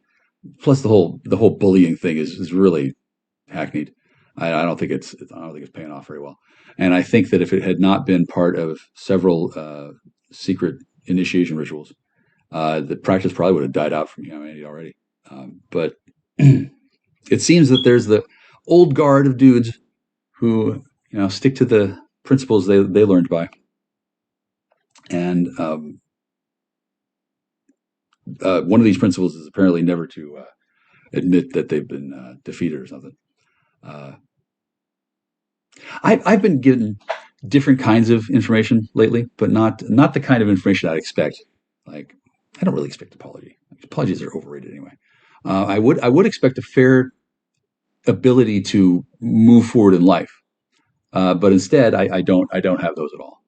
Plus, the whole bullying thing is really hackneyed. I don't think it's paying off very well. And I think that if it had not been part of several secret initiation rituals, the practice probably would have died out from humanity already. But it seems that there's the old guard of dudes who stick to the principles they learned by, and one of these principles is apparently never to admit that they've been defeated or something. I've been getting different kinds of information lately, but not the kind of information I'd expect. Like, I don't really expect apology. Apologies are overrated anyway. I would expect a fair ability to move forward in life, but instead I don't have those at all.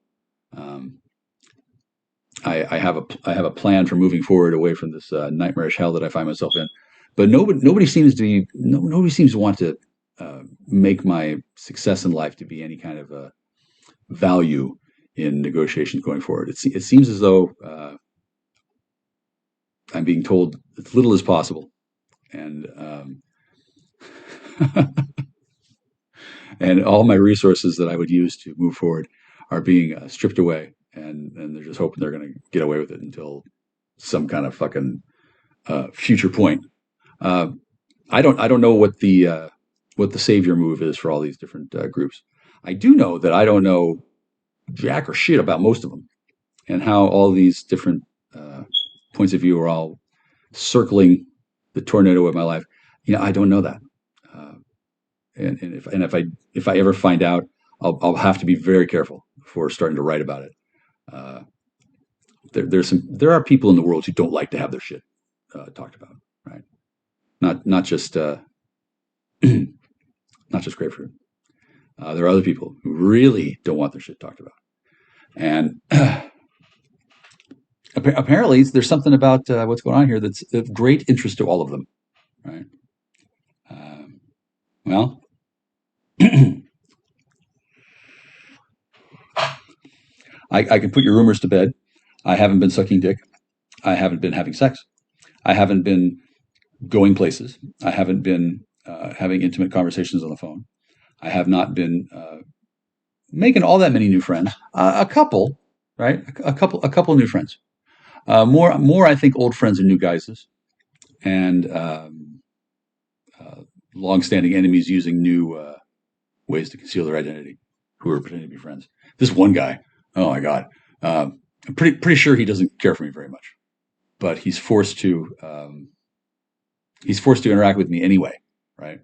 I have a plan for moving forward away from this nightmarish hell that I find myself in, but nobody seems to want to make my success in life to be any kind of value in negotiations going forward. It seems as though I'm being told as little as possible, and and all my resources that I would use to move forward are being stripped away, and they're just hoping they're going to get away with it until some kind of fucking future point. I don't know what the savior move is for all these different groups. I do know that I don't know jack or shit about most of them, and how all these different points of view are all circling the tornado of my life. I don't know that, and if I ever find out, I'll have to be very careful before starting to write about it. There are people in the world who don't like to have their shit talked about, right? Not just grapefruit. There are other people who really don't want their shit talked about, and apparently there's something about what's going on here that's of great interest to all of them, right? Well, I can put your rumors to bed. I haven't been sucking dick. I haven't been having sex. I haven't been going places. I haven't been having intimate conversations on the phone. I have not been making all that many new friends. A couple, right? A couple new friends. More, I think, old friends and new guises, and long-standing enemies using new ways to conceal their identity, who are pretending to be friends. This one guy, oh my God, I'm pretty sure he doesn't care for me very much, but he's forced to interact with me anyway, right?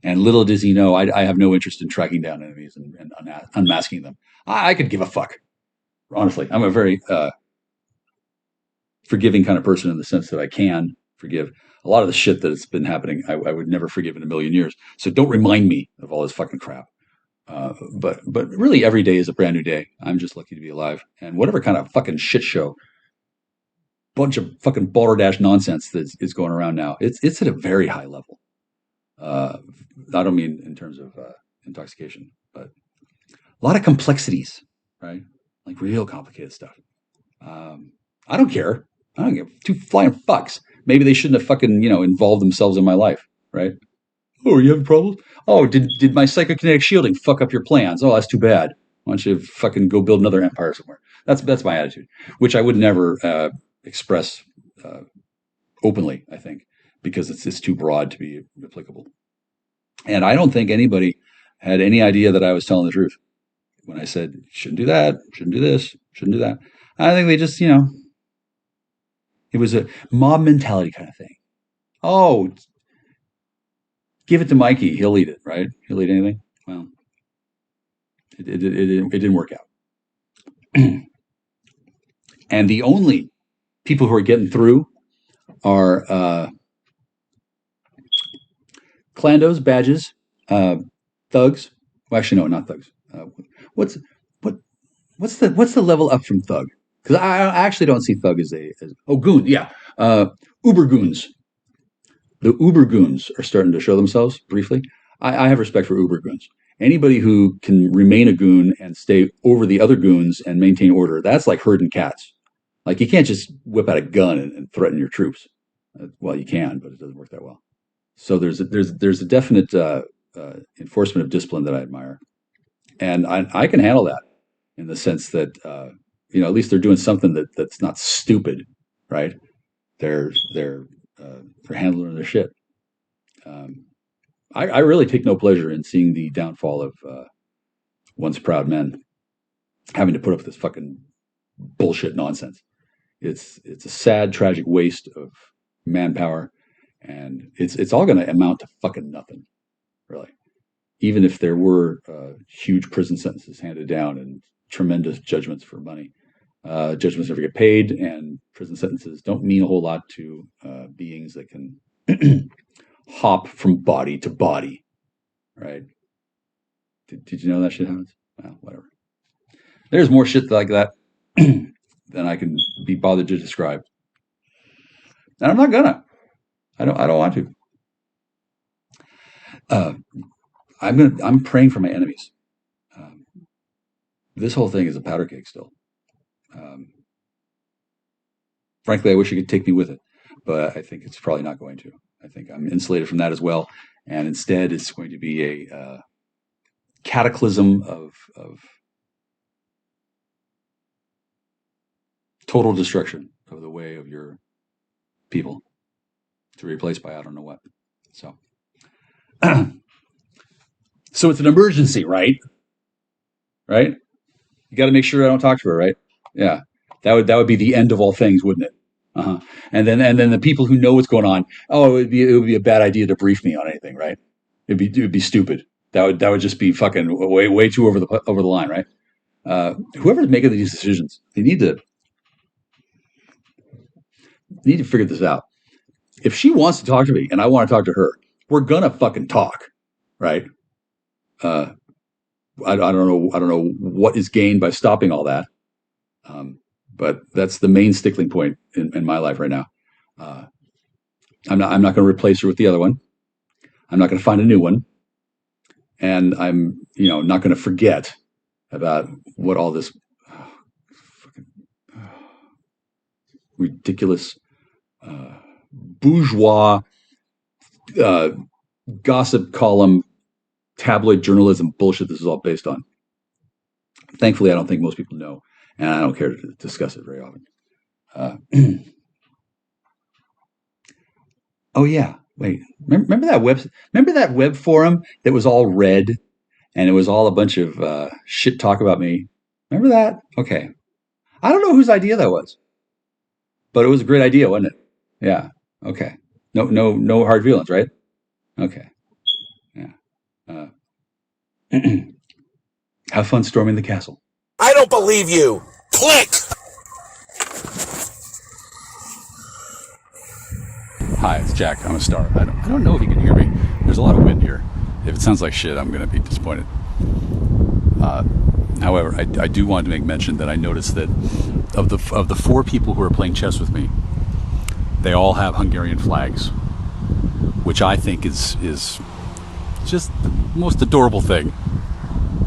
And little does he know, I have no interest in tracking down enemies and unmasking them. I could give a fuck. Honestly, I'm a very forgiving kind of person in the sense that I can forgive. A lot of the shit that's been happening, I would never forgive in a million years. So don't remind me of all this fucking crap. But really, every day is a brand new day. I'm just lucky to be alive. And whatever kind of fucking shit show, bunch of fucking balderdash nonsense that is going around now, it's at a very high level. I don't mean in terms of intoxication, but a lot of complexities, right? Like real complicated stuff. I don't care. I don't give two flying fucks. Maybe they shouldn't have fucking, involved themselves in my life, right? Oh, are you having problems? Oh, did my psychokinetic shielding fuck up your plans? Oh, that's too bad. Why don't you fucking go build another empire somewhere? That's my attitude, which I would never express openly, I think, because it's too broad to be applicable. And I don't think anybody had any idea that I was telling the truth when I said, shouldn't do that, shouldn't do this, shouldn't do that. I think they just, it was a mob mentality kind of thing. Oh, give it to Mikey. He'll eat it, right? He'll eat anything. Well, it didn't work out. And the only people who are getting through are clandos, badges, thugs. Well, actually, no, not thugs. What's the level up from thug? Because I actually don't see thug as goon. Yeah, uber goons. The uber goons are starting to show themselves briefly. I have respect for uber goons, Anybody who can remain a goon and stay over the other goons and maintain order, that's like herding cats. Like, you can't just whip out a gun and threaten your troops. Well, you can, but it doesn't work that well. So there's a definite enforcement of discipline that I admire, and I can handle that in the sense that at least they're doing something that's not stupid, right? They're handling their shit. I really take no pleasure in seeing the downfall of once proud men having to put up with this fucking bullshit nonsense. It's a sad, tragic waste of manpower, and it's all going to amount to fucking nothing, really. Even if there were huge prison sentences handed down and tremendous judgments for money, judgments never get paid, and prison sentences don't mean a whole lot to beings that can hop from body to body, right? Did you know that shit happens? Well, whatever. There's more shit like that than I can be bothered to describe, and I'm not gonna. I don't want to. I'm praying for my enemies. This whole thing is a powder keg still. Frankly, I wish you could take me with it, but I think it's probably not going to. I think I'm insulated from that as well, and instead, it's going to be a cataclysm of total destruction of the way of your people, to be replaced by I don't know what. So, so it's an emergency, right? Right? You got to make sure I don't talk to her, right? Yeah, that would be the end of all things, wouldn't it? Uh-huh. And then the people who know what's going on, it would be a bad idea to brief me on anything, right? It would be stupid. That would just be fucking way too over the line, right? Whoever's making these decisions, they need to figure this out. If she wants to talk to me and I want to talk to her, we're gonna fucking talk, right? I don't know what is gained by stopping all that, but that's the main stickling point in my life right now. I'm not going to replace her with the other one. I'm not going to find a new one, and I'm not going to forget about what all this fucking ridiculous bourgeois gossip column tabloid journalism bullshit this is all based on. Thankfully, I don't think most people know, and I don't care to discuss it very often. Oh yeah, wait. Remember that web forum that was all red, and it was all a bunch of shit talk about me. Remember that? Okay. I don't know whose idea that was, but it was a great idea, wasn't it? Yeah. Okay. No hard feelings, right? Okay. Yeah. Have fun storming the castle. I don't believe you. Click. Hi, it's Jack. I'm a star. I don't know if you can hear me. There's a lot of wind here. If it sounds like shit, I'm going to be disappointed. However, I do want to make mention that I noticed that of the 4 people who are playing chess with me, they all have Hungarian flags, which I think is just the most adorable thing.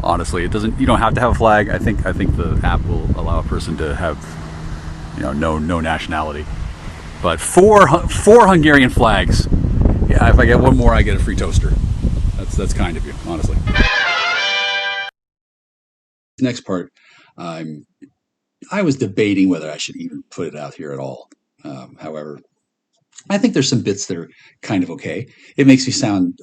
Honestly, you don't have to have a flag. I think the app will allow a person to have no nationality. But four Hungarian flags. Yeah, if I get one more, I get a free toaster. That's kind of you, honestly. Next part, I was debating whether I should even put it out here at all. However, I think there's some bits that are kind of okay. It makes me sound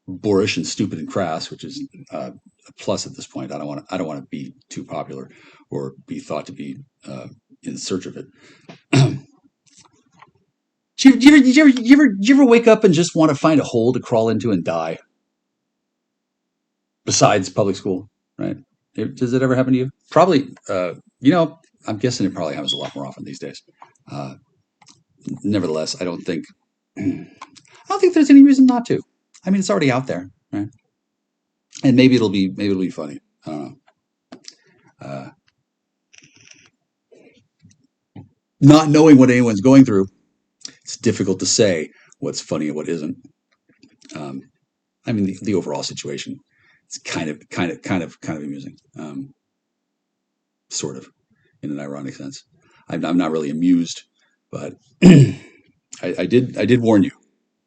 boorish and stupid and crass, which is a plus at this point. I don't want to be too popular or be thought to be in search of it. Do you ever wake up and just want to find a hole to crawl into and die? Besides public school, right? Does it ever happen to you? Probably. I'm guessing it probably happens a lot more often these days. Nevertheless, I don't think there's any reason not to. I mean, it's already out there, right? And maybe it'll be funny. I don't know. Not knowing what anyone's going through, it's difficult to say what's funny and what isn't. I mean, the overall situation It's kind of amusing, sort of, in an ironic sense. I'm not really amused, but I did warn you.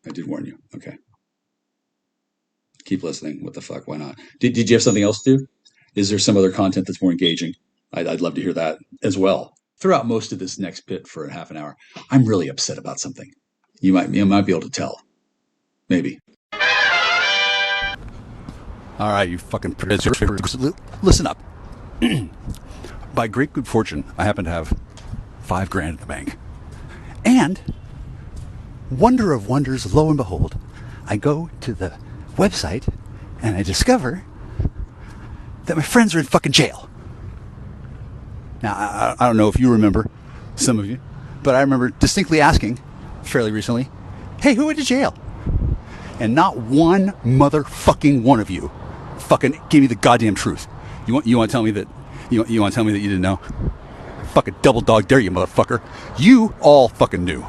I did warn you. Okay. Keep listening. What the fuck? Why not? Did you have something else to do? Is there some other content that's more engaging? I'd love to hear that as well. Throughout most of this next bit for a half an hour, I'm really upset about something. You might be able to tell. Maybe. All right, you fucking listen up. By great good fortune, I happen to have $5,000 in the bank. And, wonder of wonders, lo and behold, I go to the website and I discover that my friends are in fucking jail. Now, I don't know if you remember, some of you, but I remember distinctly asking fairly recently, hey, who went to jail? And not one motherfucking one of you fucking gave me the goddamn truth. You want to tell me that you want to tell me that you didn't know? Fucking double dog dare you, motherfucker. You all fucking knew.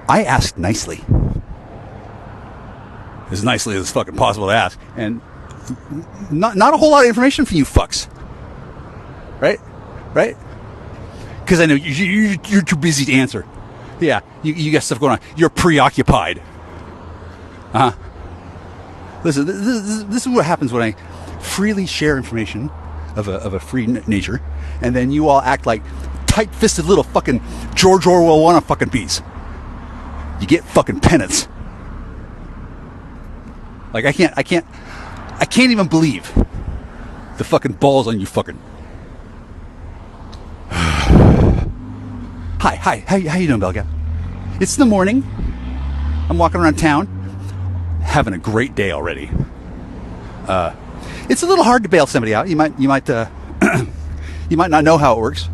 I asked nicely. As nicely as it's fucking possible to ask. And not a whole lot of information for you fucks. Right? Because I know you're too busy to answer. Yeah, you got stuff going on. You're preoccupied. Listen, this is what happens when I freely share information of a free nature, and then you all act like tight-fisted little fucking George Orwell wanna fucking bees. You get fucking penance. Like I can't even believe the fucking balls on you fucking. Hi, how you doing, Belga? It's the morning. I'm walking around town, having a great day already. It's a little hard to bail somebody out. You might you might not know how it works.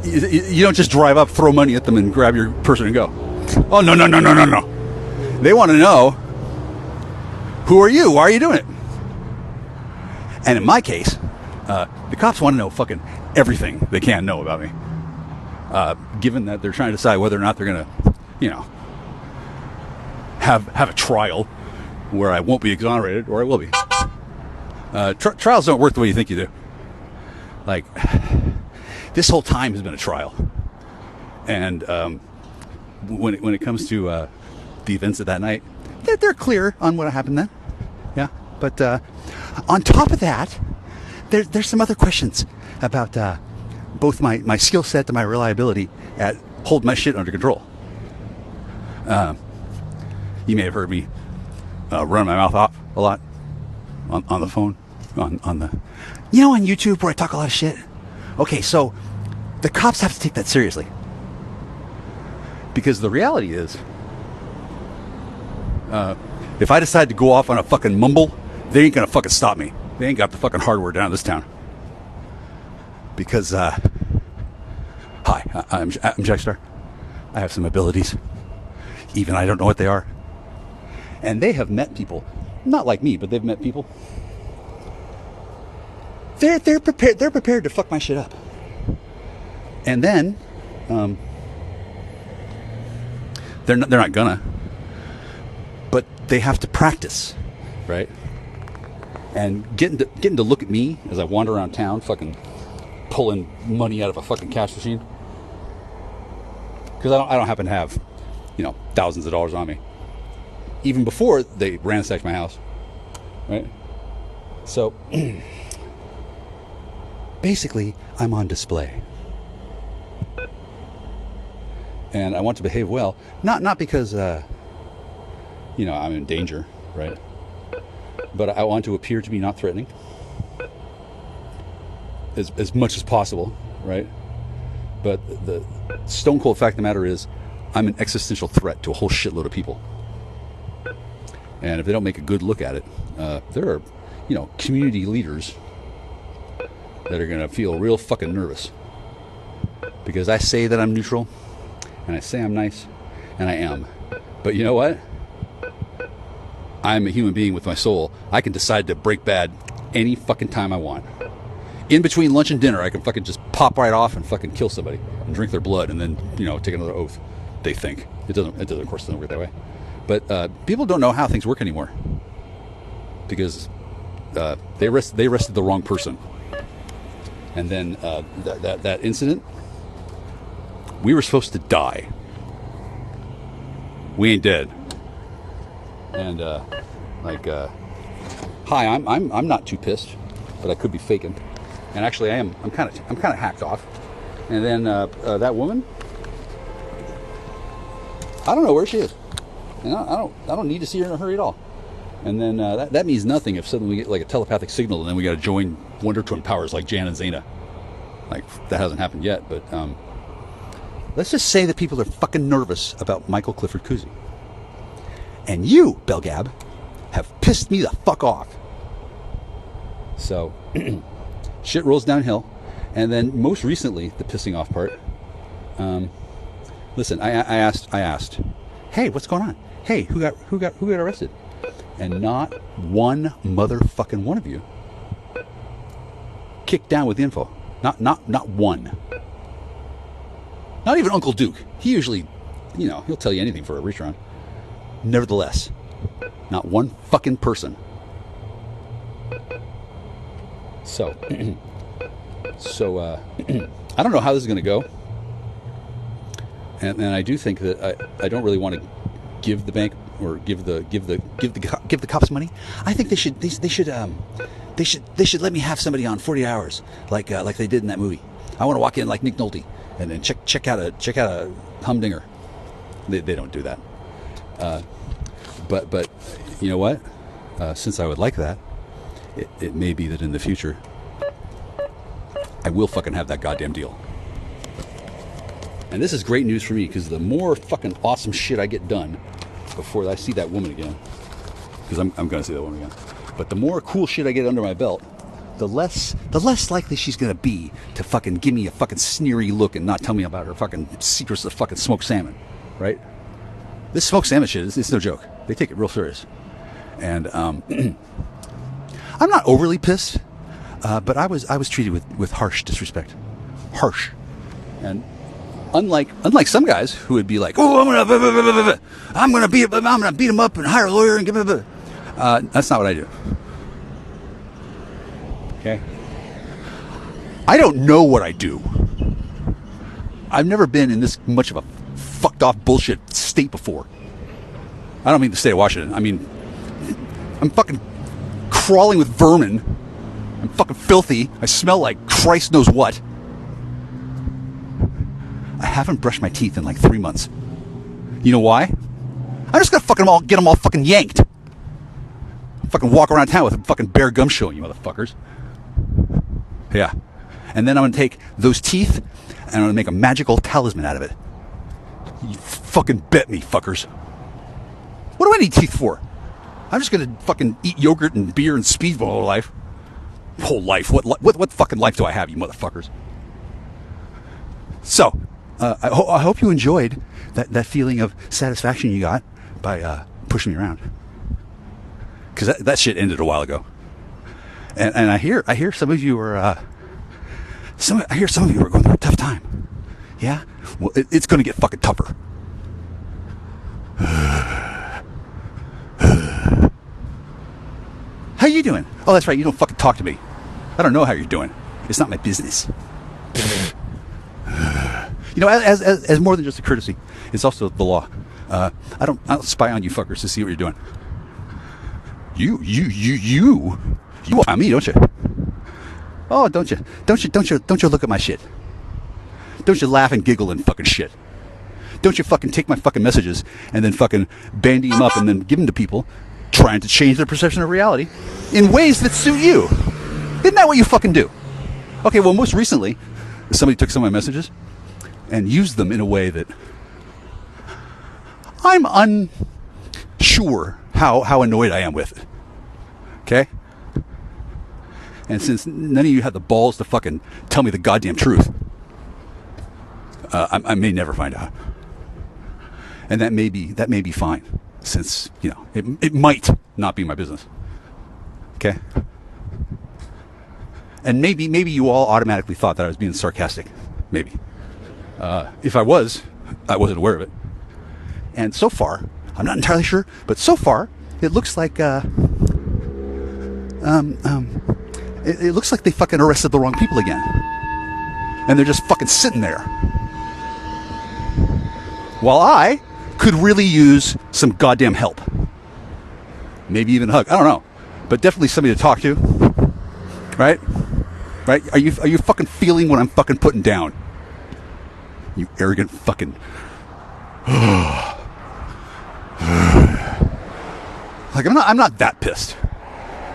You don't just drive up, throw money at them, and grab your person and go. Oh no. They want to know, who are you? Why are you doing it? And in my case, the cops want to know fucking everything they can know about me. Given that they're trying to decide whether or not they're going to, have a trial where I won't be exonerated or I will be. Trials don't work the way you think you do. Like, this whole time has been a trial. And when it comes to the events of that night, they're clear on what happened then. Yeah. But on top of that, there's some other questions about both my skill set and my reliability at holding my shit under control. You may have heard me run my mouth off a lot on the phone, on the, on YouTube where I talk a lot of shit. Okay, so the cops have to take that seriously. Because the reality is, if I decide to go off on a fucking mumble, they ain't gonna fucking stop me. They ain't got the fucking hardware down in this town. Because, hi, I'm Jackstar. I have some abilities. Even I don't know what they are. And they have met people, not like me, but they've met people. They're prepared to fuck my shit up. And then, they're not gonna, but they have to practice, right? And getting to look at me as I wander around town, fucking pulling money out of a fucking cash machine, because I don't happen to have, thousands of dollars on me, even before they ransacked my house, right? So basically, I'm on display, and I want to behave well, not because I'm in danger, right? But I want to appear to be not threatening as much as possible, right? But the stone cold fact of the matter is, I'm an existential threat to a whole shitload of people. And if they don't make a good look at it, there are, community leaders that are going to feel real fucking nervous. Because I say that I'm neutral, and I say I'm nice, and I am. But you know what? I'm a human being with my soul. I can decide to break bad any fucking time I want. In between lunch and dinner, I can fucking just pop right off and fucking kill somebody and drink their blood and then, take another oath. They think. It doesn't, of course, doesn't work that way. But people don't know how things work anymore. because they arrested the wrong person. And then that incident, we were supposed to die. We ain't dead. And hi, I'm not too pissed, but I could be faking. And actually, I am. I'm kind of hacked off. And then that woman, I don't know where she is. And I don't need to see her in a hurry at all. And then that means nothing if suddenly we get like a telepathic signal and then we got to join Wonder Twin powers like Jan and Zayna. Like, that hasn't happened yet, but let's just say that people are fucking nervous about Michael Clifford Cousy. And you, Belgab, have pissed me the fuck off. So, shit rolls downhill. And then most recently, the pissing off part. Listen, I asked, hey, what's going on? Hey, who got arrested? And not one motherfucking one of you kicked down with the info. Not one. Not even Uncle Duke. He usually, he'll tell you anything for a reach around. Nevertheless, not one fucking person. So I don't know how this is going to go. And I do think that I don't really want to give the bank or give the cops money. I think they should let me have somebody on 40 hours like they did in that movie. I want to walk in like Nick Nolte and then check out a humdinger. They don't do that. But you know what? Since I would like that, it may be that in the future I will fucking have that goddamn deal. And this is great news for me because the more fucking awesome shit I get done before I see that woman again, because I'm going to see that woman again, but the more cool shit I get under my belt, the less likely she's going to be to fucking give me a fucking sneery look and not tell me about her fucking secrets of fucking smoked salmon, right? This smoked salmon shit is no joke. They take it real serious. And I'm not overly pissed, but I was treated with harsh disrespect. Harsh. And unlike some guys who would be like, oh, I'm gonna beat him up and hire a lawyer and give him that's not what I do. Okay. I don't know what I do. I've never been in this much of a fucked off bullshit state before. I don't mean the state of Washington. I mean, I'm fucking crawling with vermin. I'm fucking filthy. I smell like Christ knows what. I haven't brushed my teeth in like 3 months. You know why? I'm just gonna get them all fucking yanked. Fucking walk around town with a fucking bare gum showing, you motherfuckers. Yeah. And then I'm gonna take those teeth and I'm gonna make a magical talisman out of it. You fucking bet me, fuckers. What do I need teeth for? I'm just gonna fucking eat yogurt and beer and speed my whole life. Whole life? What fucking life do I have, you motherfuckers? So, I hope you enjoyed that feeling of satisfaction you got by pushing me around. Because that shit ended a while ago. And I hear some of you are some of you are going through a tough time. Yeah? Well, it's going to get fucking tougher. How you doing? Oh, that's right. You don't fucking talk to me. I don't know how you're doing. It's not my business. You know, as more than just a courtesy, it's also the law. I don't spy on you fuckers to see what you're doing. You on me, don't you? Oh, don't you look at my shit. Don't you laugh and giggle and fucking shit. Don't you fucking take my fucking messages and then fucking bandy them up and then give them to people trying to change their perception of reality in ways that suit you. Isn't that what you fucking do? Okay, well, most recently, somebody took some of my messages and used them in a way that I'm unsure how annoyed I am with it. Okay? And since none of you had the balls to fucking tell me the goddamn truth, I may never find out. And that may be fine, since, you know, it might not be my business. Okay? And maybe you all automatically thought that I was being sarcastic. Maybe. If I wasn't aware of it. And so far, I'm not entirely sure, but so far, it looks like it looks like they fucking arrested the wrong people again. And they're just fucking sitting there. While I could really use some goddamn help. Maybe even a hug. I don't know. But definitely somebody to talk to. Right? Right? Are you fucking feeling what I'm fucking putting down? You arrogant fucking... Like, I'm not that pissed.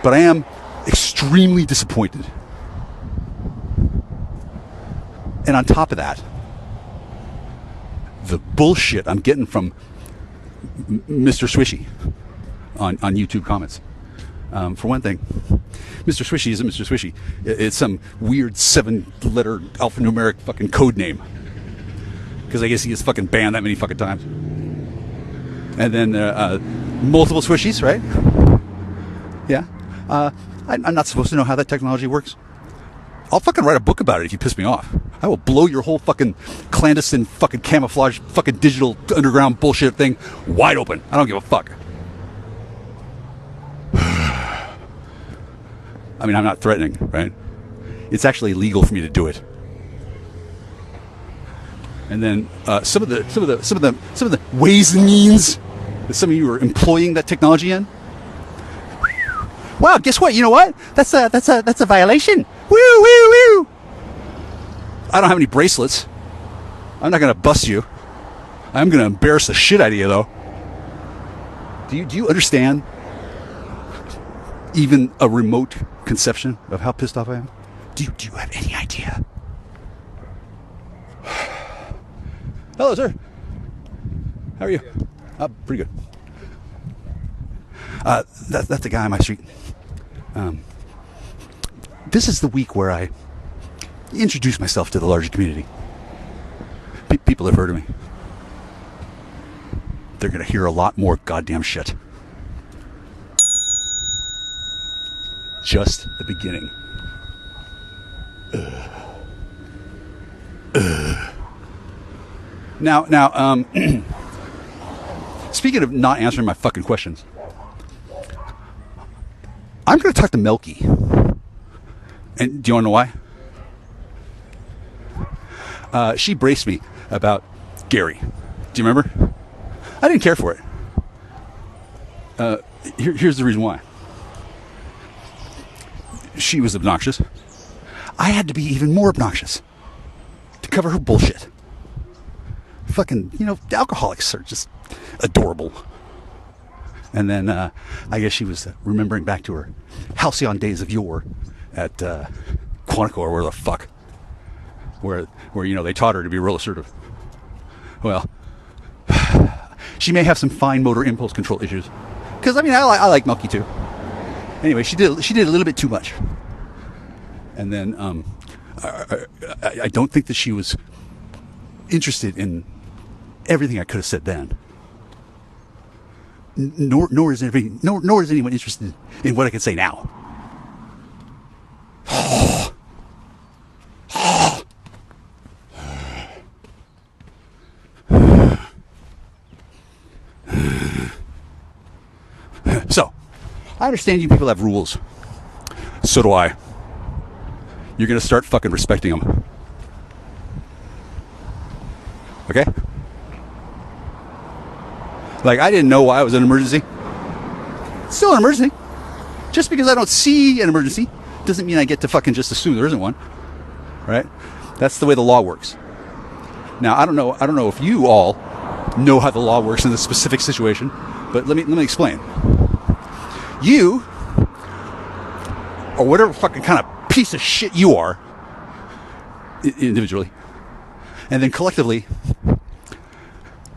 But I am extremely disappointed. And on top of that, the bullshit I'm getting from Mr. Swishy on YouTube comments. For one thing, Mr. Swishy isn't Mr. Swishy. It's some weird 7-letter alphanumeric fucking code name. Because I guess he gets fucking banned that many fucking times. And then multiple Swishies, right? Yeah. I'm not supposed to know how that technology works. I'll fucking write a book about it if you piss me off. I will blow your whole fucking clandestine fucking camouflage fucking digital underground bullshit thing wide open. I don't give a fuck. I mean, I'm not threatening, right? It's actually illegal for me to do it. And then some of the ways and means that some of you are employing that technology in. Wow, guess what? You know what? That's a violation. Woo, woo, woo. I don't have any bracelets. I'm not gonna bust you. I'm gonna embarrass the shit out of you, though. Do you understand even a remote conception of how pissed off I am? Do you have any idea? Hello, sir. How are you? Pretty good. That's the guy on my street. This is the week where I introduce myself to the larger community. People have heard of me. They're going to hear a lot more goddamn shit. Just the beginning. Now, speaking of not answering my fucking questions, I'm going to talk to Melky. And do you want to know why? She braced me about Gary. Do you remember? I didn't care for it. Here's the reason why. She was obnoxious. I had to be even more obnoxious to cover her bullshit. Fucking, alcoholics are just adorable. And then I guess she was remembering back to her halcyon days of yore at Quantico or where the fuck, where they taught her to be real assertive. Well, she may have some fine motor impulse control issues, because I like Milky too. Anyway, she did a little bit too much, and then I don't think that she was interested in everything I could have said then. Nor is anyone interested in what I can say now. So, I understand you people have rules. So do I. You're gonna start fucking respecting them. Okay? Like, I didn't know why it was an emergency. It's still an emergency. Just because I don't see an emergency doesn't mean I get to fucking just assume there isn't one. Right? That's the way the law works. Now, I don't know if you all know how the law works in this specific situation, but let me explain. You, or whatever fucking kind of piece of shit you are, individually, and then collectively,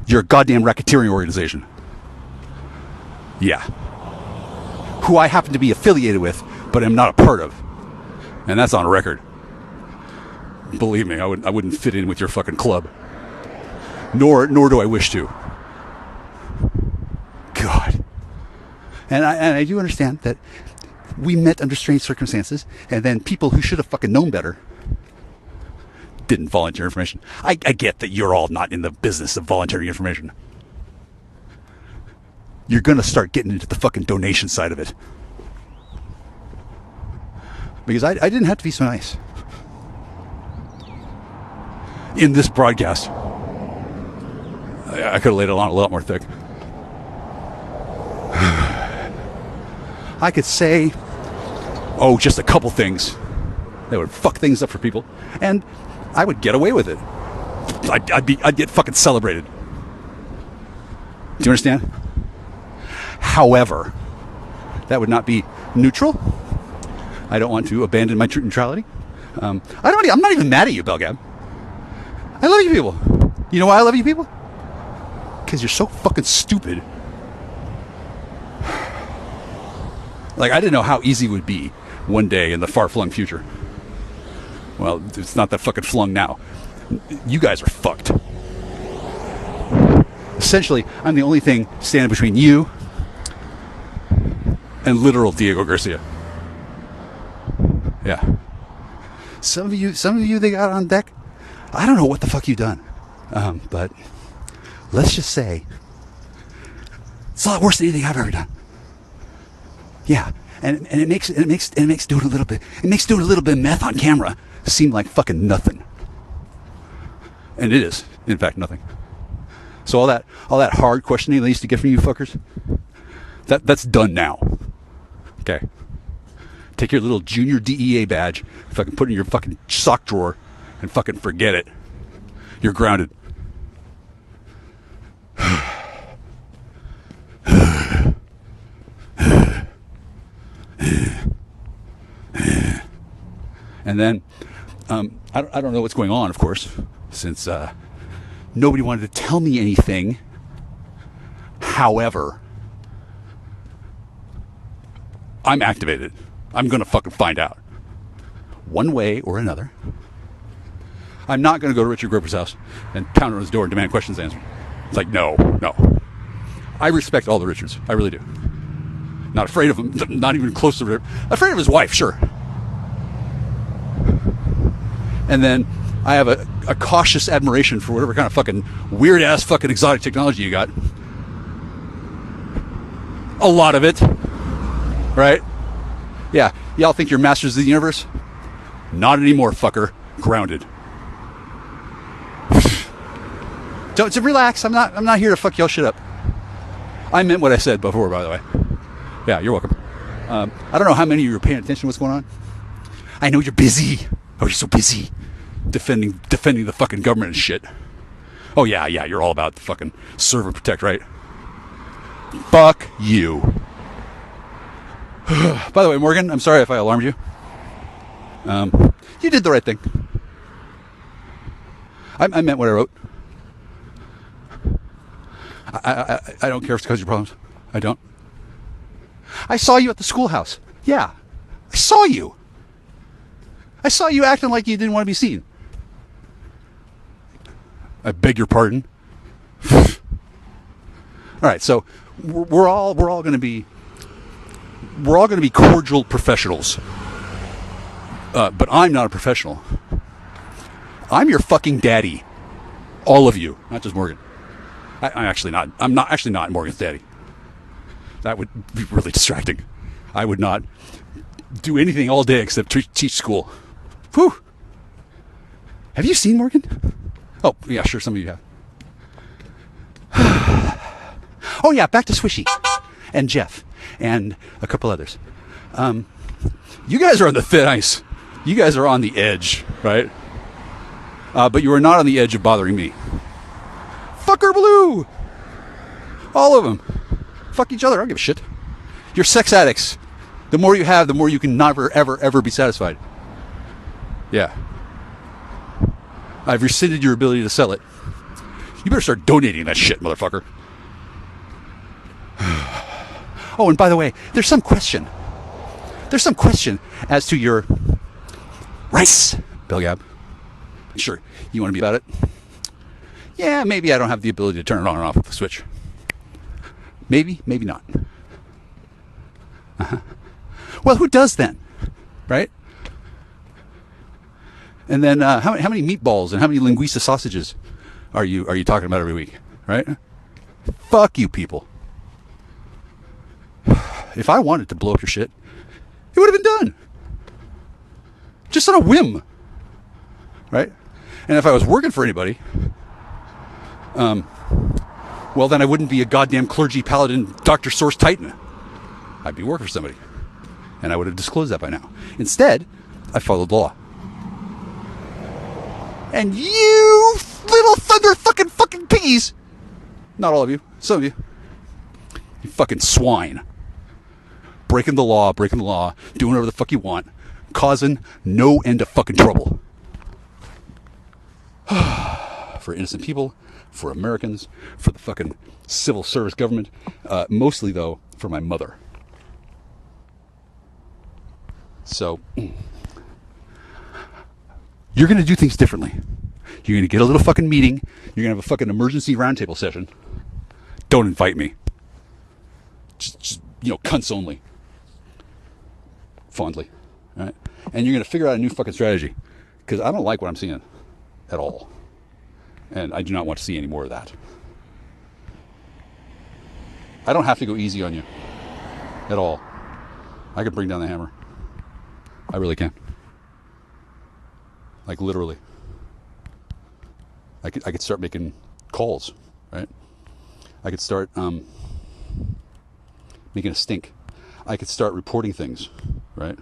you're a goddamn racketeering organization. Yeah. Who I happen to be affiliated with, but am not a part of. And that's on record. Believe me, I wouldn't fit in with your fucking club. Nor do I wish to. God. And I do understand that we met under strange circumstances, and then people who should have fucking known better didn't volunteer information. I get that you're all not in the business of volunteering information. You're gonna start getting into the fucking donation side of it. Because I didn't have to be so nice. In this broadcast, I could have laid it on a lot more thick. I could say, just a couple things that would fuck things up for people, and I would get away with it. I'd get fucking celebrated. Do you understand? However, that would not be neutral. I don't want to abandon my true neutrality. I'm not even mad at you, Belgab. I love you people. You know why I love you people? Because you're so fucking stupid. Like, I didn't know how easy it would be one day in the far-flung future. Well, it's not that fucking flung now. You guys are fucked. Essentially, I'm the only thing standing between you and literal Diego Garcia. Yeah. Some of you they got on deck. I don't know what the fuck you've done. But let's just say it's a lot worse than anything I've ever done. Yeah. And it makes doing a little bit of meth on camera seem like fucking nothing. And it is, in fact, nothing. So all that hard questioning they used to get from you fuckers, that's done now. Okay. Take your little junior DEA badge, fucking put it in your fucking sock drawer, and fucking forget it. You're grounded. And then, I don't know what's going on, of course, since nobody wanted to tell me anything. However, I'm activated. I'm going to fucking find out. One way or another. I'm not going to go to Richard Groper's house and pound on his door and demand questions answered. It's like, no. I respect all the Richards. I really do. Not afraid of him. Not even close to him. Afraid of his wife, sure. And then I have a cautious admiration for whatever kind of fucking weird-ass fucking exotic technology you got. A lot of it. Right? Yeah. Y'all think you're masters of the universe? Not anymore, fucker. Grounded. Don't relax. I'm not here to fuck y'all shit up. I meant what I said before, by the way. Yeah, you're welcome. I don't know how many of you are paying attention to what's going on. I know you're busy. Oh, you're so busy defending the fucking government and shit. Oh yeah, you're all about the fucking serve and protect, right? Fuck you. By the way, Morgan, I'm sorry if I alarmed you. You did the right thing. I meant what I wrote. I don't care if it's because of your problems. I don't. I saw you at the schoolhouse. Yeah. I saw you. I saw you acting like you didn't want to be seen. I beg your pardon. All right, so we're all going to be cordial professionals. But I'm not a professional. I'm your fucking daddy. All of you, not just Morgan. I'm actually not. I'm not actually not Morgan's daddy. That would be really distracting. I would not do anything all day except teach school. Whew. Have you seen Morgan? Oh, yeah, sure, some of you have. Oh, yeah, back to Swishy and Jeff and a couple others. You guys are on the thin ice. You guys are on the edge, right? But you are not on the edge of bothering me. Fucker blue! All of them. Fuck each other, I don't give a shit. You're sex addicts. The more you have, the more you can never, ever, ever be satisfied. Yeah. I've rescinded your ability to sell it. You better start donating that shit, motherfucker. Oh, and by the way, there's some question. There's some question as to your rice, Belgab. Sure, you want to be about it? Yeah, maybe I don't have the ability to turn it on and off with the switch. Maybe, maybe not. Uh-huh. Well, who does then? Right? And then how many meatballs and how many linguiça sausages are you talking about every week? Right? Fuck you people. If I wanted to blow up your shit, it would have been done. just on a whim, right? And if I was working for anybody, well, then I wouldn't be a goddamn clergy paladin Dr. Source Titan. I'd be working for somebody. And I would have disclosed that by now. Instead, I followed the law. And you little thunder fucking piggies, not all of you, some of you fucking swine, breaking the law, doing whatever the fuck you want, causing no end of fucking trouble. For innocent people, for Americans, for the fucking civil service government, mostly though for my mother. So you're going to do things differently. You're going to get a little fucking meeting. You're going to have a fucking emergency roundtable session. Don't invite me. Just cunts only. Fondly. All right? And you're going to figure out a new fucking strategy. Because I don't like what I'm seeing at all. And I do not want to see any more of that. I don't have to go easy on you. At all. I could bring down the hammer. I really can. Like literally. I could start making calls, right? I could start making a stink. I could start reporting things, right?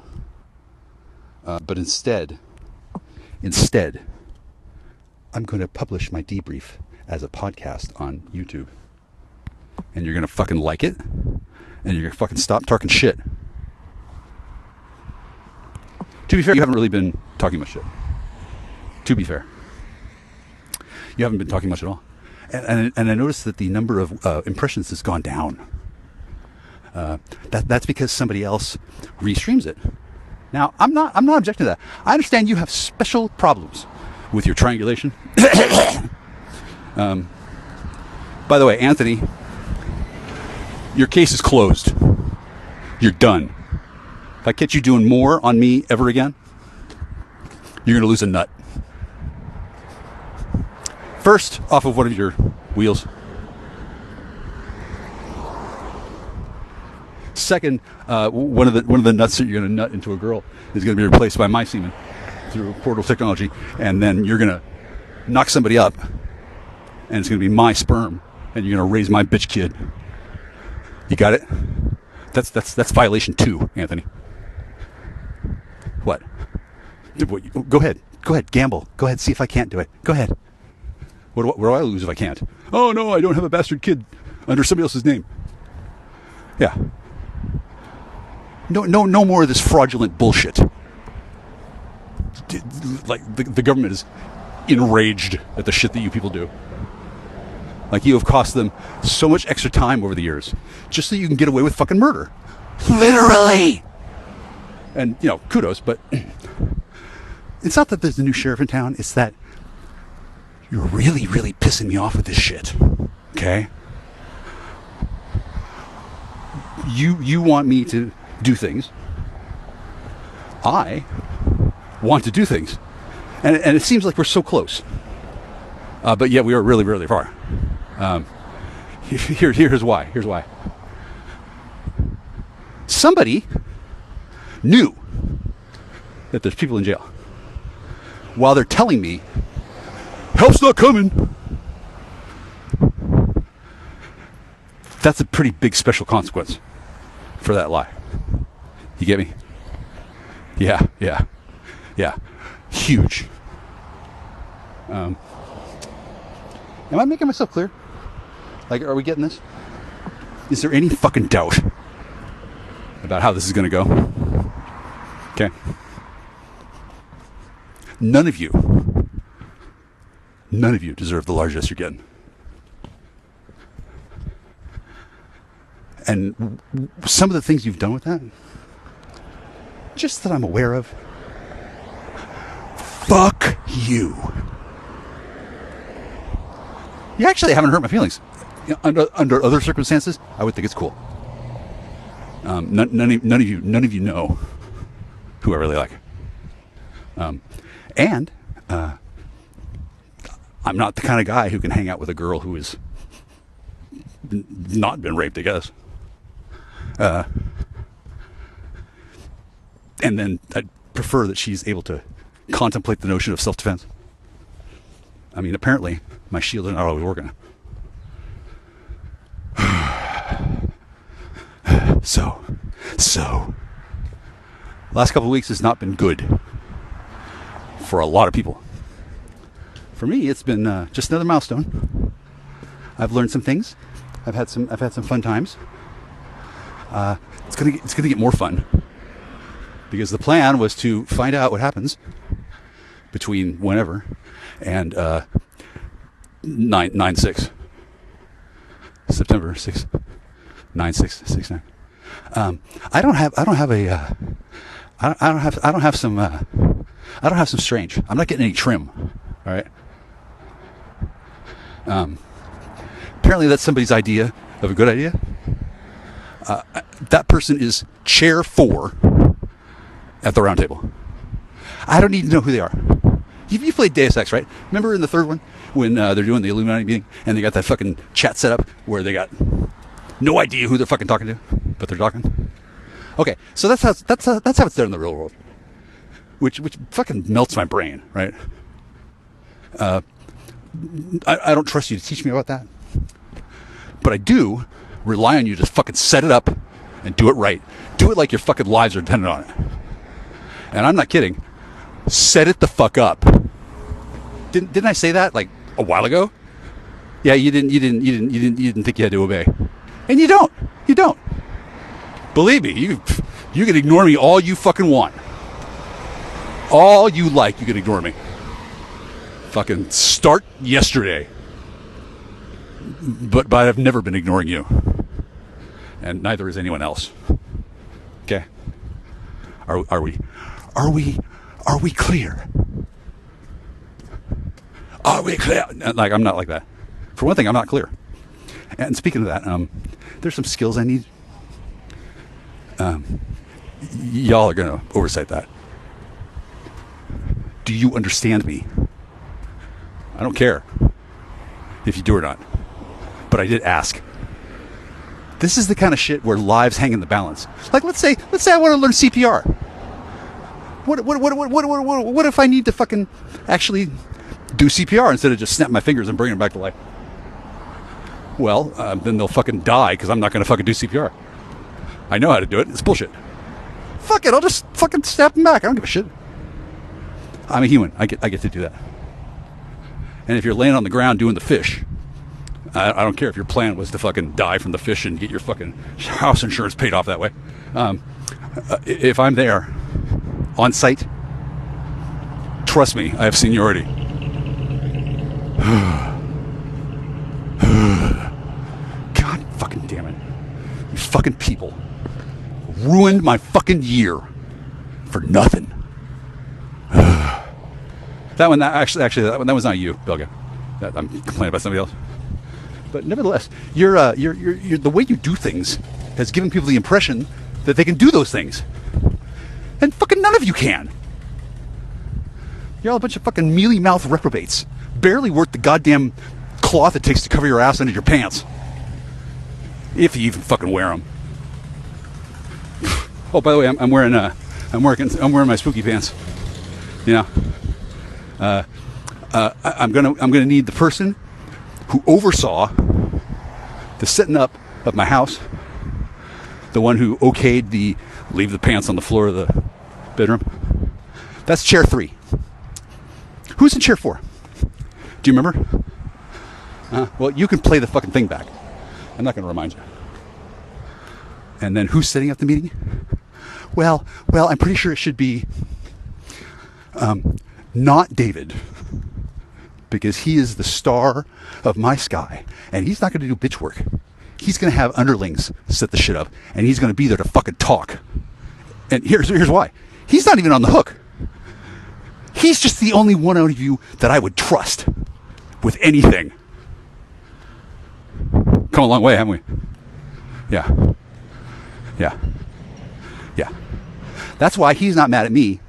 But instead, I'm going to publish my debrief as a podcast on YouTube. And you're going to fucking like it. And you're going to fucking stop talking shit. To be fair, you haven't really been talking much shit. To be fair. You haven't been talking much at all. And I noticed that the number of impressions has gone down. That's because somebody else restreams it. Now, I'm not objecting to that. I understand you have special problems with your triangulation. By the way, Anthony, your case is closed. You're done. If I catch you doing more on me ever again, you're going to lose a nut. First, off of one of your wheels. Second, one of the nuts that you're going to nut into a girl is going to be replaced by my semen through portal technology, and then you're going to knock somebody up, and it's going to be my sperm, and you're going to raise my bitch kid. You got it? That's violation 2, Anthony. What? Go ahead, gamble. Go ahead, see if I can't do it. Go ahead. What do I lose if I can't? Oh no, I don't have a bastard kid under somebody else's name. Yeah. No more of this fraudulent bullshit. Like the government is enraged at the shit that you people do. Like you have cost them so much extra time over the years just so you can get away with fucking murder. Literally. And kudos, but it's not that there's a new sheriff in town, it's that you're really, really pissing me off with this shit. Okay? You want me to do things. I want to do things. And it seems like we're so close. But yet we are really, really far. Here's why. Here's why. Somebody knew that there's people in jail while they're telling me help's not coming. That's a pretty big special consequence for that lie. You get me? Yeah. Huge. Am I making myself clear? Like, are we getting this? Is there any fucking doubt about how this is going to go? Okay. None of you deserve the largesse you're getting. And some of the things you've done with that, just that I'm aware of, fuck you. You actually haven't hurt my feelings. Under other circumstances, I would think it's cool. None of you know who I really like. And I'm not the kind of guy who can hang out with a girl who has not been raped, I guess. And then I'd prefer that she's able to contemplate the notion of self-defense. I mean, apparently, my shield is not always working. So, last couple of weeks has not been good for a lot of people. For me, it's been just another milestone. I've learned some things. I've had some fun times. It's gonna get more fun because the plan was to find out what happens between whenever and 9/6 September 6 9/6/69. I don't have some strange. I'm not getting any trim. All right. Apparently that's somebody's idea of a good idea. That person is chair 4 at the round table. I don't need to know who they are. You played Deus Ex, right? Remember in the third one when they're doing the Illuminati meeting and they got that fucking chat set up where they got no idea who they're fucking talking to, but they're talking. Okay, so that's how it's done in the real world, which fucking melts my brain, right? I don't trust you to teach me about that, but I do rely on you to fucking set it up and do it right. Do it like your fucking lives are dependent on it. And I'm not kidding. Set it the fuck up. Didn't I say that like a while ago? Yeah, you didn't think you had to obey. And you don't. You don't. Believe me, you can ignore me all you fucking want. All you like, you can ignore me. Fucking start yesterday. But I've never been ignoring you. And neither is anyone else. Okay? Are we clear? Are we clear? Like, I'm not like that. For one thing, I'm not clear. And speaking of that, there's some skills I need. Y'all are gonna oversight that. Do you understand me? I don't care if you do or not. But I did ask. This is the kind of shit where lives hang in the balance. Like, let's say I want to learn CPR. What if I need to fucking actually do CPR instead of just snap my fingers and bring them back to life? Well, then they'll fucking die because I'm not going to fucking do CPR. I know how to do it. It's bullshit. Fuck it. I'll just fucking snap them back. I don't give a shit. I'm a human. I get to do that. And if you're laying on the ground doing the fish, I don't care if your plan was to fucking die from the fish and get your fucking house insurance paid off that way. If I'm there on site, trust me, I have seniority. God fucking damn it. You fucking people ruined my fucking year for nothing. That was not you, Belga. I'm complaining about somebody else. But nevertheless, you're the way you do things has given people the impression that they can do those things. And fucking none of you can. You're all a bunch of fucking mealy-mouthed reprobates. Barely worth the goddamn cloth it takes to cover your ass under your pants. If you even fucking wear them. Oh, by the way, I'm wearing my spooky pants. You know, I'm gonna need the person who oversaw the setting up of my house, the one who okayed the leave the pants on the floor of the bedroom. That's chair 3. Who's in chair 4? Do you remember? Well, you can play the fucking thing back. I'm not going to remind you. And then who's setting up the meeting? Well, I'm pretty sure it should be not David, because he is the star of my sky, and he's not going to do bitch work. He's going to have underlings set the shit up, and he's going to be there to fucking talk. And here's why. He's not even on the hook. He's just the only one out of you that I would trust with anything. Come a long way, haven't we? Yeah. That's why he's not mad at me,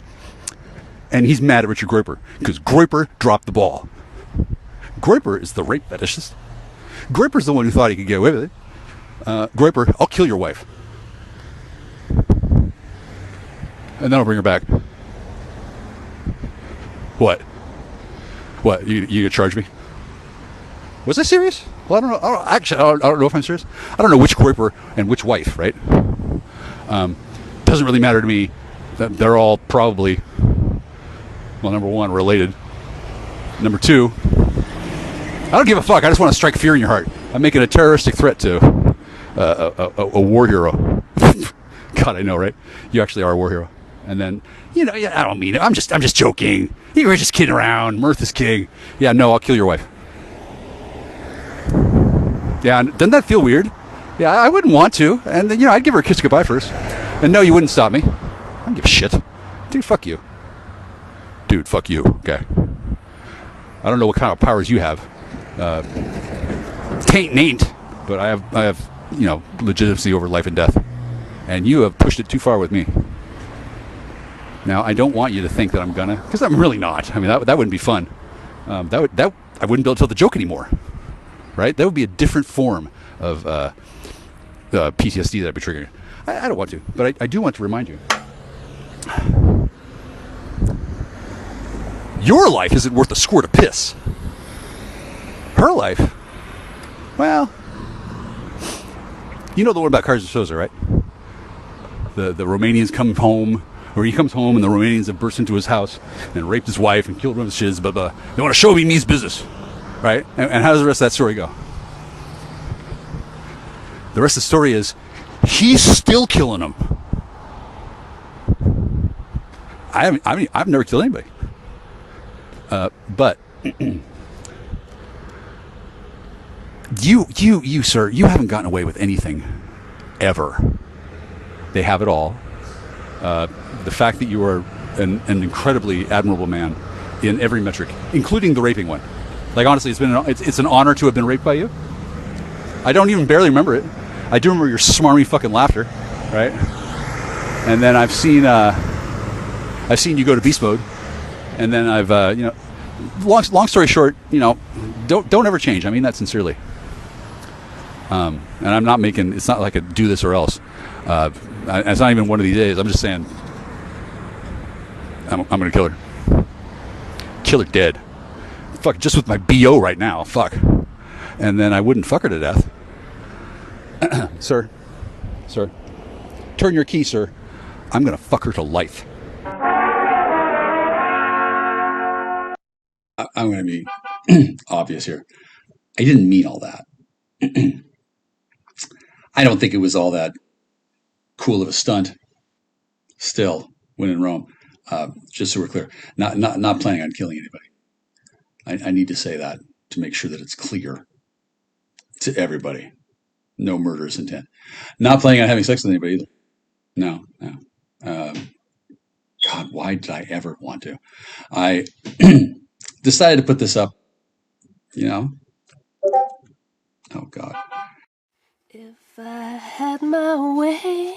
and he's mad at Richard Groyper, because Groyper dropped the ball. Groyper is the rape fetishist. Groyper's the one who thought he could get away with it. Groyper, I'll kill your wife. And then I'll bring her back. What? What? You gonna charge me? Was I serious? Well, I don't know. Actually, I don't know if I'm serious. I don't know which groper and which wife, right? Doesn't really matter to me. That they're all probably, well, number one, related. Number two, I don't give a fuck. I just want to strike fear in your heart. I'm making a terroristic threat to a war hero. God, I know, right? You actually are a war hero. And then, you know, yeah, I don't mean it. I'm just joking. You were just kidding around. Mirth is king. Yeah, no, I'll kill your wife. Yeah, doesn't that feel weird? Yeah, I wouldn't want to. And then, you know, I'd give her a kiss goodbye first. And no, you wouldn't stop me. I don't give a shit. Dude, fuck you. Dude, fuck you. Okay. I don't know what kind of powers you have. Taint and ain't. But I have, you know, legitimacy over life and death. And you have pushed it too far with me. Now, I don't want you to think that I'm gonna, because I'm really not. I mean, that wouldn't be fun. I wouldn't be able to tell the joke anymore. Right? That would be a different form of PTSD that I'd be triggering. I don't want to, but I do want to remind you. Your life isn't worth a squirt of piss. Her life, well, you know the one about Kaiser Soze, right? The Romanians come home, or he comes home and the Romanians have burst into his house and raped his wife and killed one of his kids, blah, blah. They want to show me means business, right? And how does the rest of that story go? The rest of the story is he's still killing them. I've never killed anybody. But you, sir, you haven't gotten away with anything ever. They have it all. The fact that you are an incredibly admirable man in every metric, including the raping one. Like, honestly, it's an honor to have been raped by you. I don't even barely remember it. I do remember your smarmy fucking laughter, right? And then I've seen you go to beast mode, and then I've you know, long story short, you know, don't ever change. I mean that sincerely. And I'm not making. It's not like a do this or else. It's not even one of these days. I'm just saying. I'm gonna kill her. Kill her dead. Fuck, just with my BO right now. Fuck. And then I wouldn't fuck her to death. Sir. Turn your key, sir. I'm gonna fuck her to life. I'm gonna be obvious here. I didn't mean all that. I don't think it was all that cool of a stunt. Still, when in Rome, just so we're clear, not planning on killing anybody. I need to say that to make sure that it's clear to everybody. No murderous intent. Not planning on having sex with anybody either. No. God, why did I ever want to? I decided to put this up, you know. Oh, God. If I had my way.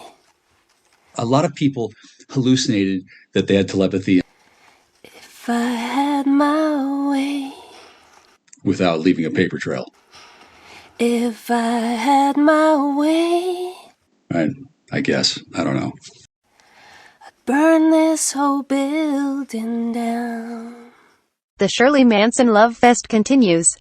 A lot of people hallucinated that they had telepathy. If I had my way. Without leaving a paper trail. If I had my way. I guess. I don't know. I'd burn this whole building down. The Shirley Manson Love Fest continues.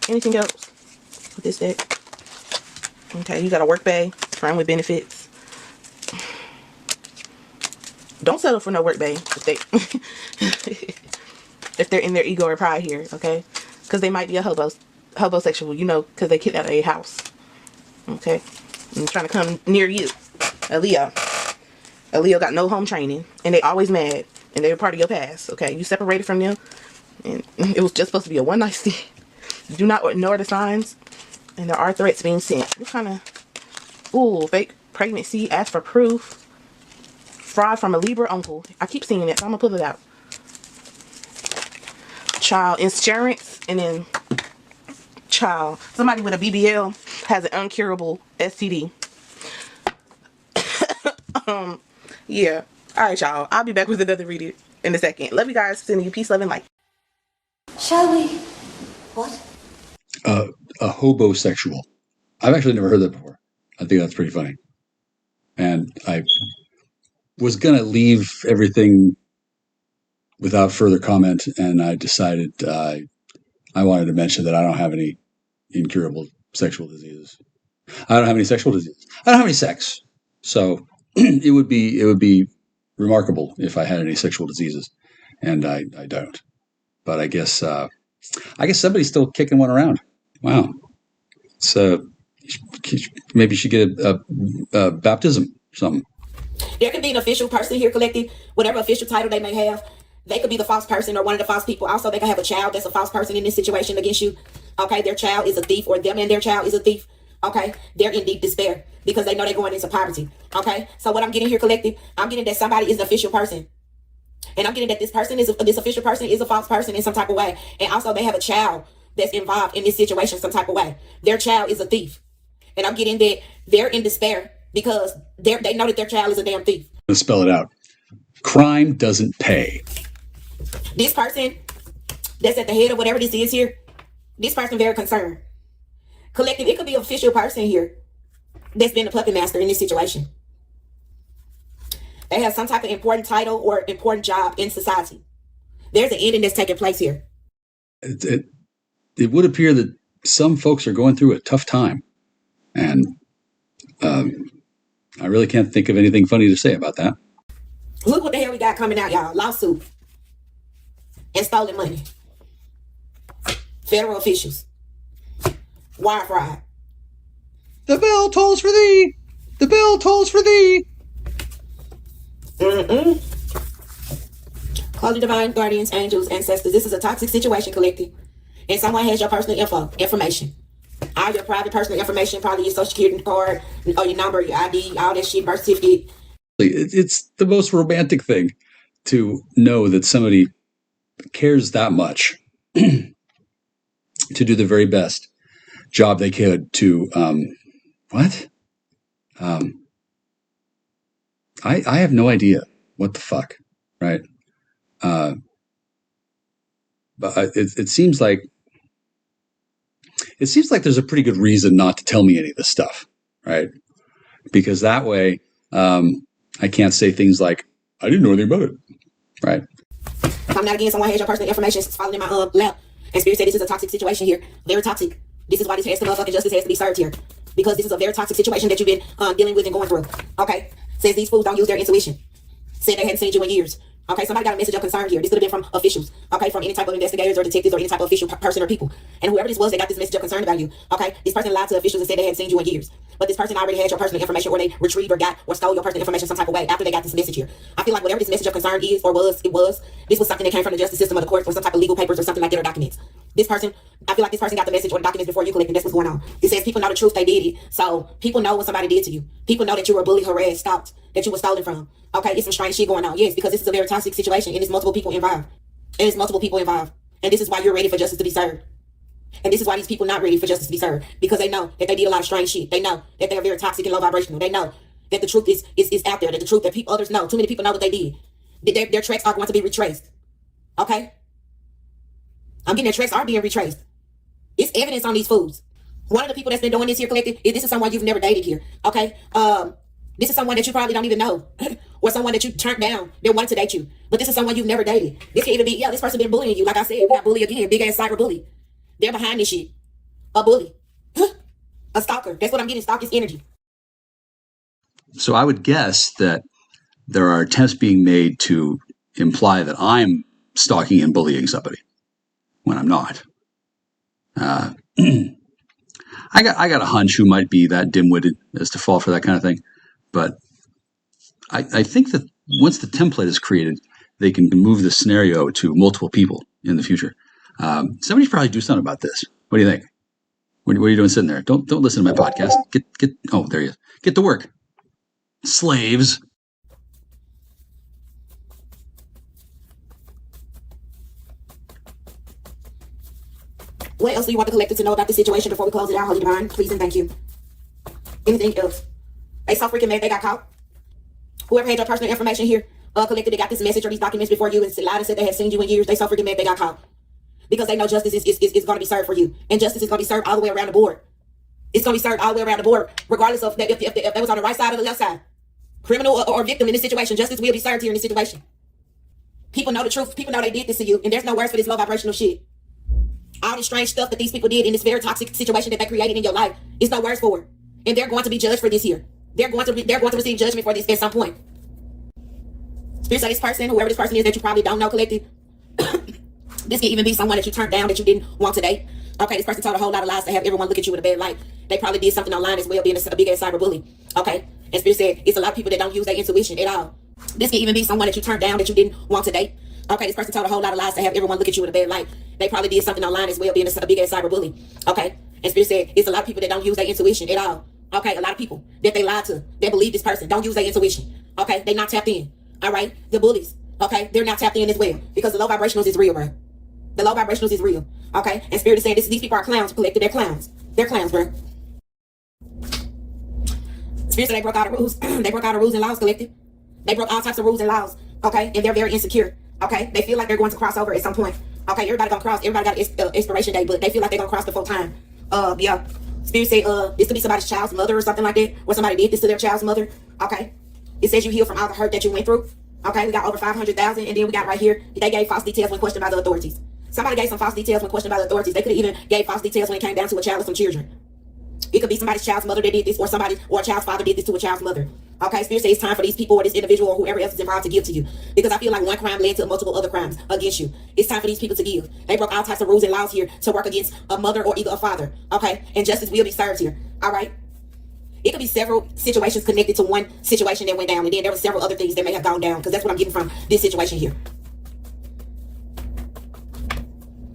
Anything else with this deck? Okay, you got a work bay, friend with benefits. Don't settle for no work bay if they if they're in their ego or pride here, okay? Because they might be a homosexual, you know, because they kicked out of a house, okay? And trying to come near you, a Leo. A Leo got no home training, and they always mad, and they're part of your past, okay? You separated from them, and it was just supposed to be a one night stand. Do not ignore the signs, and there are threats being sent. What kind of, ooh, fake pregnancy, ask for proof, fraud from a Libra uncle. I keep seeing it, so I'm gonna pull it out. Child insurance, and then child, somebody with a BBL has an uncurable STD. Yeah. All right, y'all. I'll be back with another reading in a second. Love you guys. Sending you peace, love, and light. Shall we? What? A hobosexual. I've actually never heard that before. I think that's pretty funny. And I was going to leave everything without further comment, and I decided I wanted to mention that I don't have any incurable sexual diseases. I don't have any sexual diseases. I don't have any sex. So it would be remarkable if I had any sexual diseases, and I don't. But I guess somebody's still kicking one around. Wow. So maybe you should get a baptism or something. There could be an official person here, collective, whatever official title they may have. They could be the false person or one of the false people. Also, they could have a child that's a false person in this situation against you. Okay, their child is a thief, or them and their child is a thief. Okay, they're in deep despair because they know they're going into poverty. Okay, so what I'm getting here, collective, I'm getting that somebody is an official person. And I'm getting that this official person is a false person in some type of way. And also they have a child that's involved in this situation some type of way. Their child is a thief. And I'm getting that they're in despair because they know that their child is a damn thief. Let's spell it out. Crime doesn't pay. This person that's at the head of whatever this is here, this person very concerned. Collective, it could be an official person here that's been a puppet master in this situation. They have some type of important title or important job in society. There's an ending that's taking place here. It would appear that some folks are going through a tough time. And I really can't think of anything funny to say about that. Look what the hell we got coming out, y'all. Lawsuit. And stolen money. Federal officials. Wire fraud. The bell tolls for thee. The bell tolls for thee. Call the divine guardians, angels, ancestors. This is a toxic situation, collective. And someone has your personal information. All your private personal information, probably your social security card, or your number, your ID, all that shit, birth certificate. It's the most romantic thing to know that somebody cares that much to do the very best job they could to I have no idea what the fuck, right? But it seems like there's a pretty good reason not to tell me any of this stuff, right? Because that way I can't say things like I didn't know anything about it, right? If I'm not again, someone has your personal information, it's falling in my lap. And Spirit said this is a toxic situation here, very toxic. This is why this has to motherfucking justice has to be served here, because this is a very toxic situation that you've been dealing with and going through. Okay, says these fools don't use their intuition. Said they hadn't seen you in years. Okay, somebody got a message of concern here. This could have been from officials. Okay, from any type of investigators or detectives or any type of official person or people. And whoever this was, they got this message of concern about you. Okay, this person lied to officials and said they hadn't seen you in years. But this person already had your personal information, or they retrieved or got or stole your personal information some type of way after they got this message here. I feel like whatever this message of concern is or was, this was something that came from the justice system of the courts or some type of legal papers or something like that or documents. This person, I feel like this person got the message or the documents before you collected. That's what's going on. It says people know the truth, they did it. So people know what somebody did to you. People know that you were bullied, harassed, stalked, that you were stolen from. Okay, it's some strange shit going on. Yes, because this is a very toxic situation and there's multiple people involved. And this is why you're ready for justice to be served. And this is why these people not ready for justice to be served. Because they know that they did a lot of strange shit. They know that they're very toxic and low vibrational. They know that the truth is out there. That the truth that others know. Too many people know what they did. Their tracks are going to be retraced. Okay? I'm getting their tracks are being retraced. It's evidence on these fools. One of the people that's been doing this here, collective, this is someone you've never dated here. Okay? This is someone that you probably don't even know. Or someone that you turned down. They wanted to date you. But this is someone you've never dated. This can even be, this person been bullying you. Like I said, we got bully again. Big ass cyber bully. They're behind this shit. A bully. A stalker. That's what I'm getting, stalker's energy. So I would guess that there are attempts being made to imply that I'm stalking and bullying somebody when I'm not. I got a hunch who might be that dim-witted as to fall for that kind of thing. But I think that once the template is created, they can move the scenario to multiple people in the future. Somebody should probably do something about this. What do you think? What are you doing sitting there? Don't listen to my podcast. Get. Oh, there you go. Get to work, slaves. What else do you want the collective to know about the situation before we close it out, Holy Divine? Please and thank you. Anything else? They so freaking mad they got caught. Whoever had your personal information here, collective, they got this message or these documents before you and lied and said they had seen you in years. They so freaking mad they got caught. Because they know justice is going to be served for you. And justice is going to be served all the way around the board. It's going to be served all the way around the board, regardless of if they was on the right side or the left side. Criminal or victim in this situation, justice will be served here in this situation. People know the truth. People know they did this to you. And there's no words for this low vibrational shit. All the strange stuff that these people did in this very toxic situation that they created in your life, it's no words for it. And they're going to be judged for this here. They're going to receive judgment for this at some point. Spirit say this person, whoever this person is that you probably don't know, collective, this can even be someone that you turned down that you didn't want to date. Okay, this person told a whole lot of lies to have everyone look at you with a bad light. They probably did something online as well, being a big ass cyber bully. Okay, and Spirit said it's a lot of people that don't use their intuition at all. This can even be someone that you turned down that you didn't want to date. Okay, this person told a whole lot of lies to have everyone look at you with a bad light. They probably did something online as well, being a big ass cyber bully. Okay, and Spirit said it's a lot of people that don't use their intuition at all. Okay, a lot of people that they lied to, that believe this person, don't use their intuition. Okay, they not tapped in. All right, the bullies. Okay, they're not tapped in as well because the low vibrationals is real, bro. The low vibrationals is real. Okay, and Spirit is saying these people are clowns. Collected, they're clowns. They're clowns, bro. Spirit said they broke all the rules. They broke all the rules and laws, collected. They broke all types of rules and laws. Okay, and they're very insecure. Okay, they feel like they're going to cross over at some point. Okay, everybody gonna cross. Everybody got an expiration date, but they feel like they're gonna cross before time. Yeah. Spirit say this could be somebody's child's mother or something like that, or somebody did this to their child's mother. Okay, it says you heal from all the hurt that you went through. Okay, we got over 500,000, and then we got right here, they gave false details when questioned by the authorities. Somebody gave some false details when questioned by the authorities. They could have even gave false details when it came down to a child or some children. It could be somebody's child's mother that did this, or a child's father did this to a child's mother. Okay, Spirit says it's time for these people or this individual or whoever else is involved to give to you. Because I feel like one crime led to multiple other crimes against you. It's time for these people to give. They broke all types of rules and laws here to work against a mother or either a father. Okay, and justice will be served here. All right. It could be several situations connected to one situation that went down, and then there were several other things that may have gone down, because that's what I'm getting from this situation here.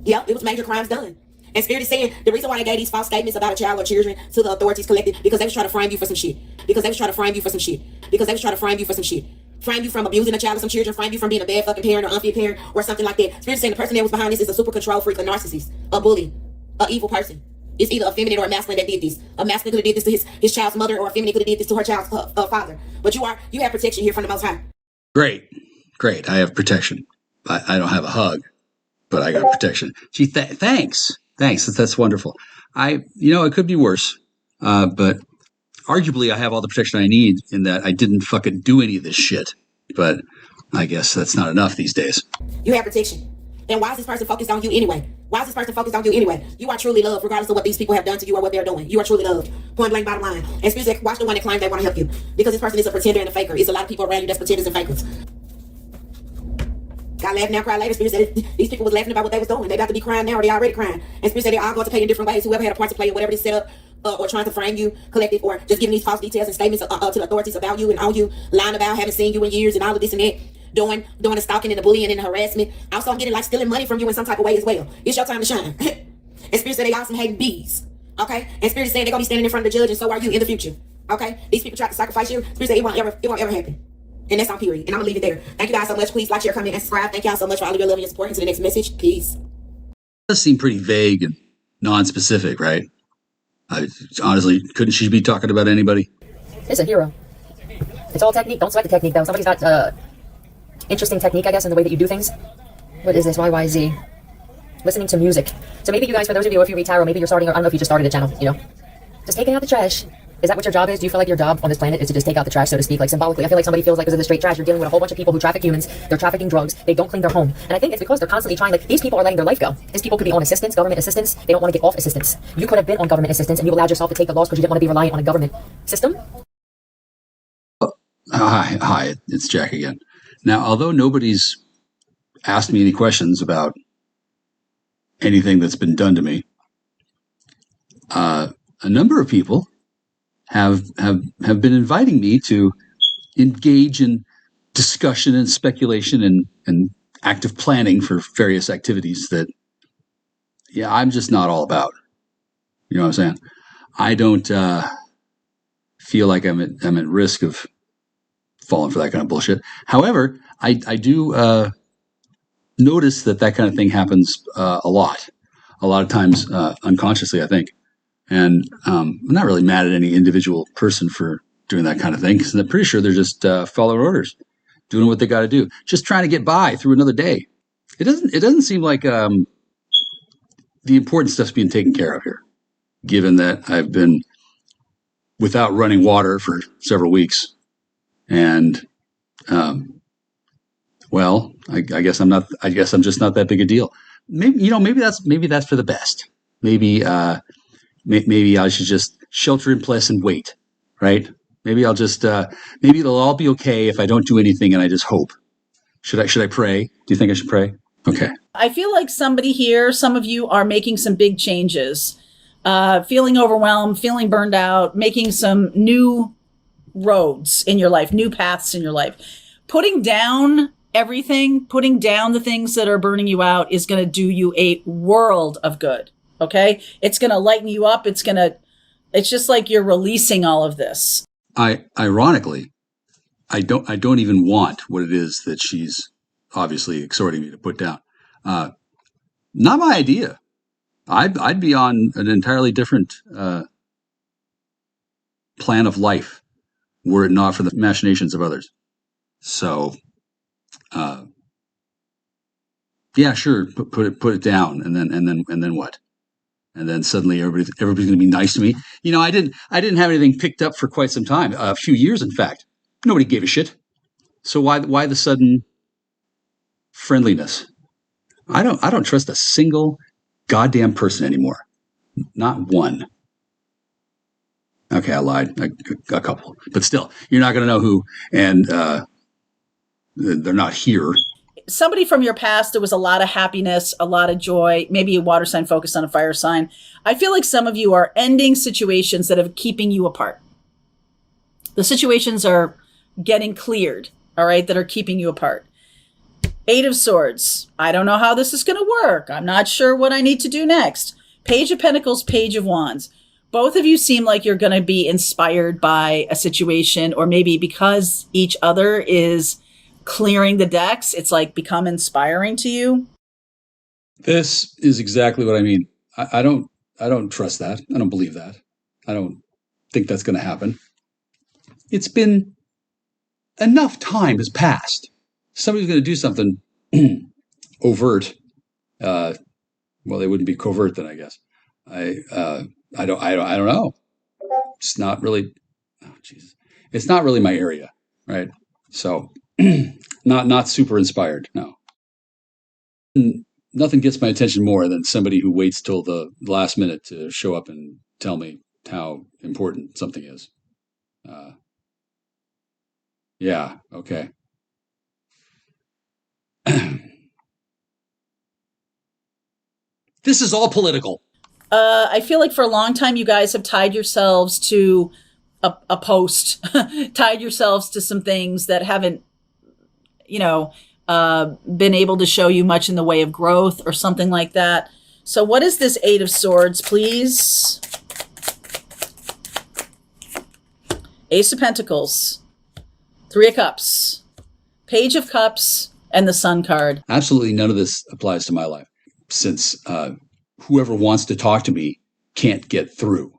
Yeah, it was major crimes done. And Spirit is saying the reason why they gave these false statements about a child or children to the authorities collected, because they was trying to frame you for some shit. Because they was trying to frame you for some shit. Because they was trying to frame you for some shit. Frame you from abusing a child or some children, frame you from being a bad fucking parent or unfit parent or something like that. Spirit is saying the person that was behind this is a super control freak, a narcissist, a bully, a evil person. It's either a feminine or a masculine that did this. A masculine could have did this to his child's mother, or a feminine could have did this to her child's father. But you have protection here from the Most High. Great. I have protection. I don't have a hug, but I got protection. Gee, thanks. That's wonderful. It could be worse, but arguably I have all the protection I need in that I didn't fucking do any of this shit. But I guess that's not enough these days. You have protection. Then why is this person focused on you anyway? You are truly loved, regardless of what these people have done to you or what they're doing. You are truly loved. Point blank, bottom line. And Spirit said, watch the one that claims they want to help you. Because this person is a pretender and a faker. It's a lot of people around you that's pretenders and fakers. Got laugh now, cry later. Spirit said these people was laughing about what they was doing. They about to be crying now, or they already crying. And Spirit said they're all going to pay in different ways. Whoever had a part to play in whatever this set up, or trying to frame you, collective, or just giving these false details and statements to the authorities about you and on you, lying about haven't seen you in years and all of this and that. Doing the stalking and the bullying and the harassment. Also, I'm getting like stealing money from you in some type of way as well. It's your time to shine. And Spirit said they all some hating bees. Okay? And Spirit is saying they're going to be standing in front of the judge, and so are you in the future. Okay? These people try to sacrifice you. Spirit said it won't ever happen. And that's on period. And I'm going to leave it there. Thank you guys so much. Please like, share, comment, and subscribe. Thank y'all so much for all of your love and your support. Into the next message. Peace. It does seem pretty vague and non-specific, right? Honestly, couldn't she be talking about anybody? It's a hero. It's all technique. Don't sweat the technique, though. Somebody's got interesting technique, I guess, in the way that you do things. What is this? YYZ. Listening to music. So maybe you guys, for those of you, if you read tarot, maybe you're starting, or I don't know if you just started a channel, just taking out the trash. Is that what your job is? Do you feel like your job on this planet is to just take out the trash, so to speak? Like symbolically, I feel like somebody feels like because of the straight trash, you're dealing with a whole bunch of people who traffic humans, they're trafficking drugs, they don't clean their home. And I think it's because they're constantly trying, like, these people are letting their life go. These people could be on assistance, government assistance, they don't want to get off assistance. You could have been on government assistance and you allowed yourself to take the loss because you didn't want to be reliant on a government system. Hi, it's Jack again. Now, although nobody's asked me any questions about anything that's been done to me, a number of people have been inviting me to engage in discussion and speculation and active planning for various activities that, yeah, I'm just not all about. You know what I'm saying? I don't feel like I'm at risk of falling for that kind of bullshit. However, I do notice that kind of thing happens a lot of times unconsciously, I think. And I'm not really mad at any individual person for doing that kind of thing because I'm pretty sure they're just following orders, doing what they got to do, just trying to get by through another day. It doesn't seem like the important stuff's being taken care of here, given that I've been without running water for several weeks, and well, I guess I'm not. I guess I'm just not that big a deal. Maybe that's for the best. Maybe I should just shelter in place and wait, right? Maybe I'll just maybe it'll all be okay if I don't do anything and I just hope. Should I pray? Do you think I should pray? Okay. I feel like somebody here, some of you are making some big changes, feeling overwhelmed, feeling burned out, making some new roads in your life, new paths in your life. Putting down everything, putting down the things that are burning you out is going to do you a world of good. Okay. It's going to lighten you up. It's just like you're releasing all of this. Ironically, I don't even want what it is that she's obviously exhorting me to put down. Not my idea. I'd be on an entirely different plan of life were it not for the machinations of others. So, yeah, sure, put it down, and then what? And then suddenly everybody's going to be nice to me. You know, I didn't have anything picked up for quite some time, a few years, in fact. Nobody gave a shit. So why the sudden friendliness? I don't trust a single goddamn person anymore. Not one. Okay, I lied. A couple, but still, you're not going to know who, and they're not here. Somebody from your past, there was a lot of happiness, a lot of joy, maybe a water sign focused on a fire sign. I feel like some of you are ending situations that are keeping you apart. The situations are getting cleared, all right, that are keeping you apart. 8 of Swords. I don't know how this is going to work. I'm not sure what I need to do next. Page of Pentacles, Page of Wands. Both of you seem like you're going to be inspired by a situation, or maybe because each other is clearing the decks, it's like become inspiring to you. This is exactly what I mean. I don't trust that. I don't believe that. I don't think that's going to happen. It's been enough time has passed. Somebody's going to do something overt. Well, they wouldn't be covert then, I guess. I don't know. It's not really. Oh, Jesus. It's not really my area, right? So, not super inspired. No. Nothing gets my attention more than somebody who waits till the last minute to show up and tell me how important something is. Yeah. Okay. This is all political. I feel like for a long time, you guys have tied yourselves to a post, tied yourselves to some things that haven't, been able to show you much in the way of growth or something like that. So what is this 8 of Swords, please? Ace of Pentacles, 3 of Cups, Page of Cups, and the Sun card. Absolutely none of this applies to my life, since whoever wants to talk to me can't get through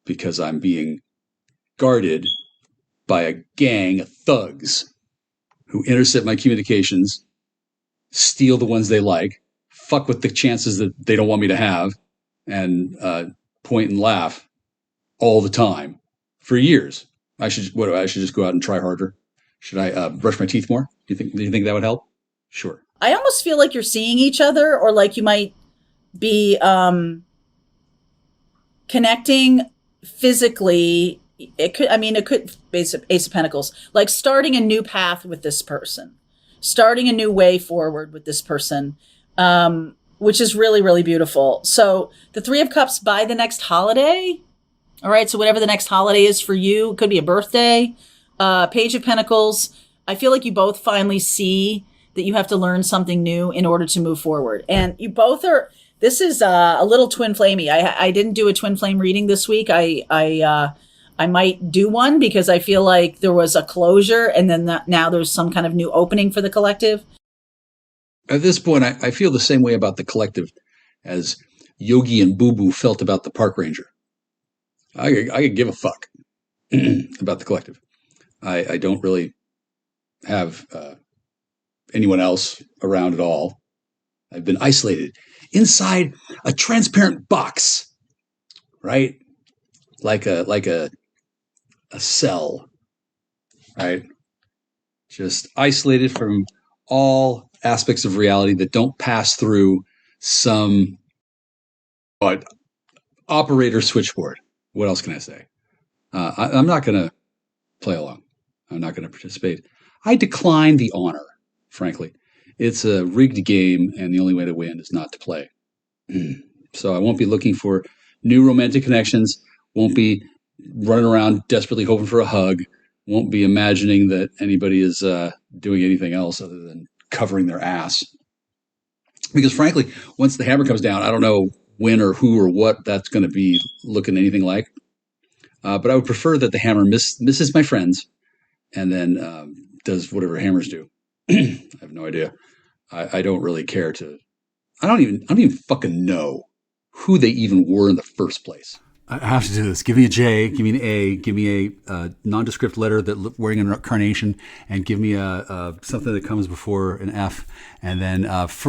because I'm being guarded by a gang of thugs who intercept my communications, steal the ones they like, fuck with the chances that they don't want me to have, and point and laugh all the time. for years. I should just go out and try harder. Should I brush my teeth more? Do you think that would help? Sure. I almost feel like you're seeing each other, or like you might be connecting physically. It could Ace of Pentacles, like starting a new path with this person, starting a new way forward with this person, which is really, really beautiful. So the Three of Cups by the next holiday. All right. So whatever the next holiday is for you, it could be a birthday. Page of Pentacles. I feel like you both finally see that you have to learn something new in order to move forward. And you both are, this is a little twin flamey. I didn't do a twin flame reading this week. I might do one because I feel like there was a closure, and then now there's some kind of new opening for the collective. At this point, I feel the same way about the collective as Yogi and Boo Boo felt about the park ranger. I could give a fuck about the collective. I don't really have anyone else around at all. I've been isolated inside a transparent box, right? Like a cell, right? Just isolated from all aspects of reality that don't pass through some operator switchboard. What else can I say? I'm not going to play along. I'm not going to participate. I decline the honor, frankly. It's a rigged game, and the only way to win is not to play. So I won't be looking for new romantic connections, won't be running around desperately hoping for a hug, won't be imagining that anybody is doing anything else other than covering their ass. Because frankly, once the hammer comes down, I don't know when or who or what that's going to be looking anything like. But I would prefer that the hammer misses my friends and then does whatever hammers do. I have no idea. I don't really care to. I don't even fucking know who they even were in the first place. I have to do this. Give me a J, give me an A, give me a nondescript letter that wearing a carnation, and give me a something that comes before an F, and then free.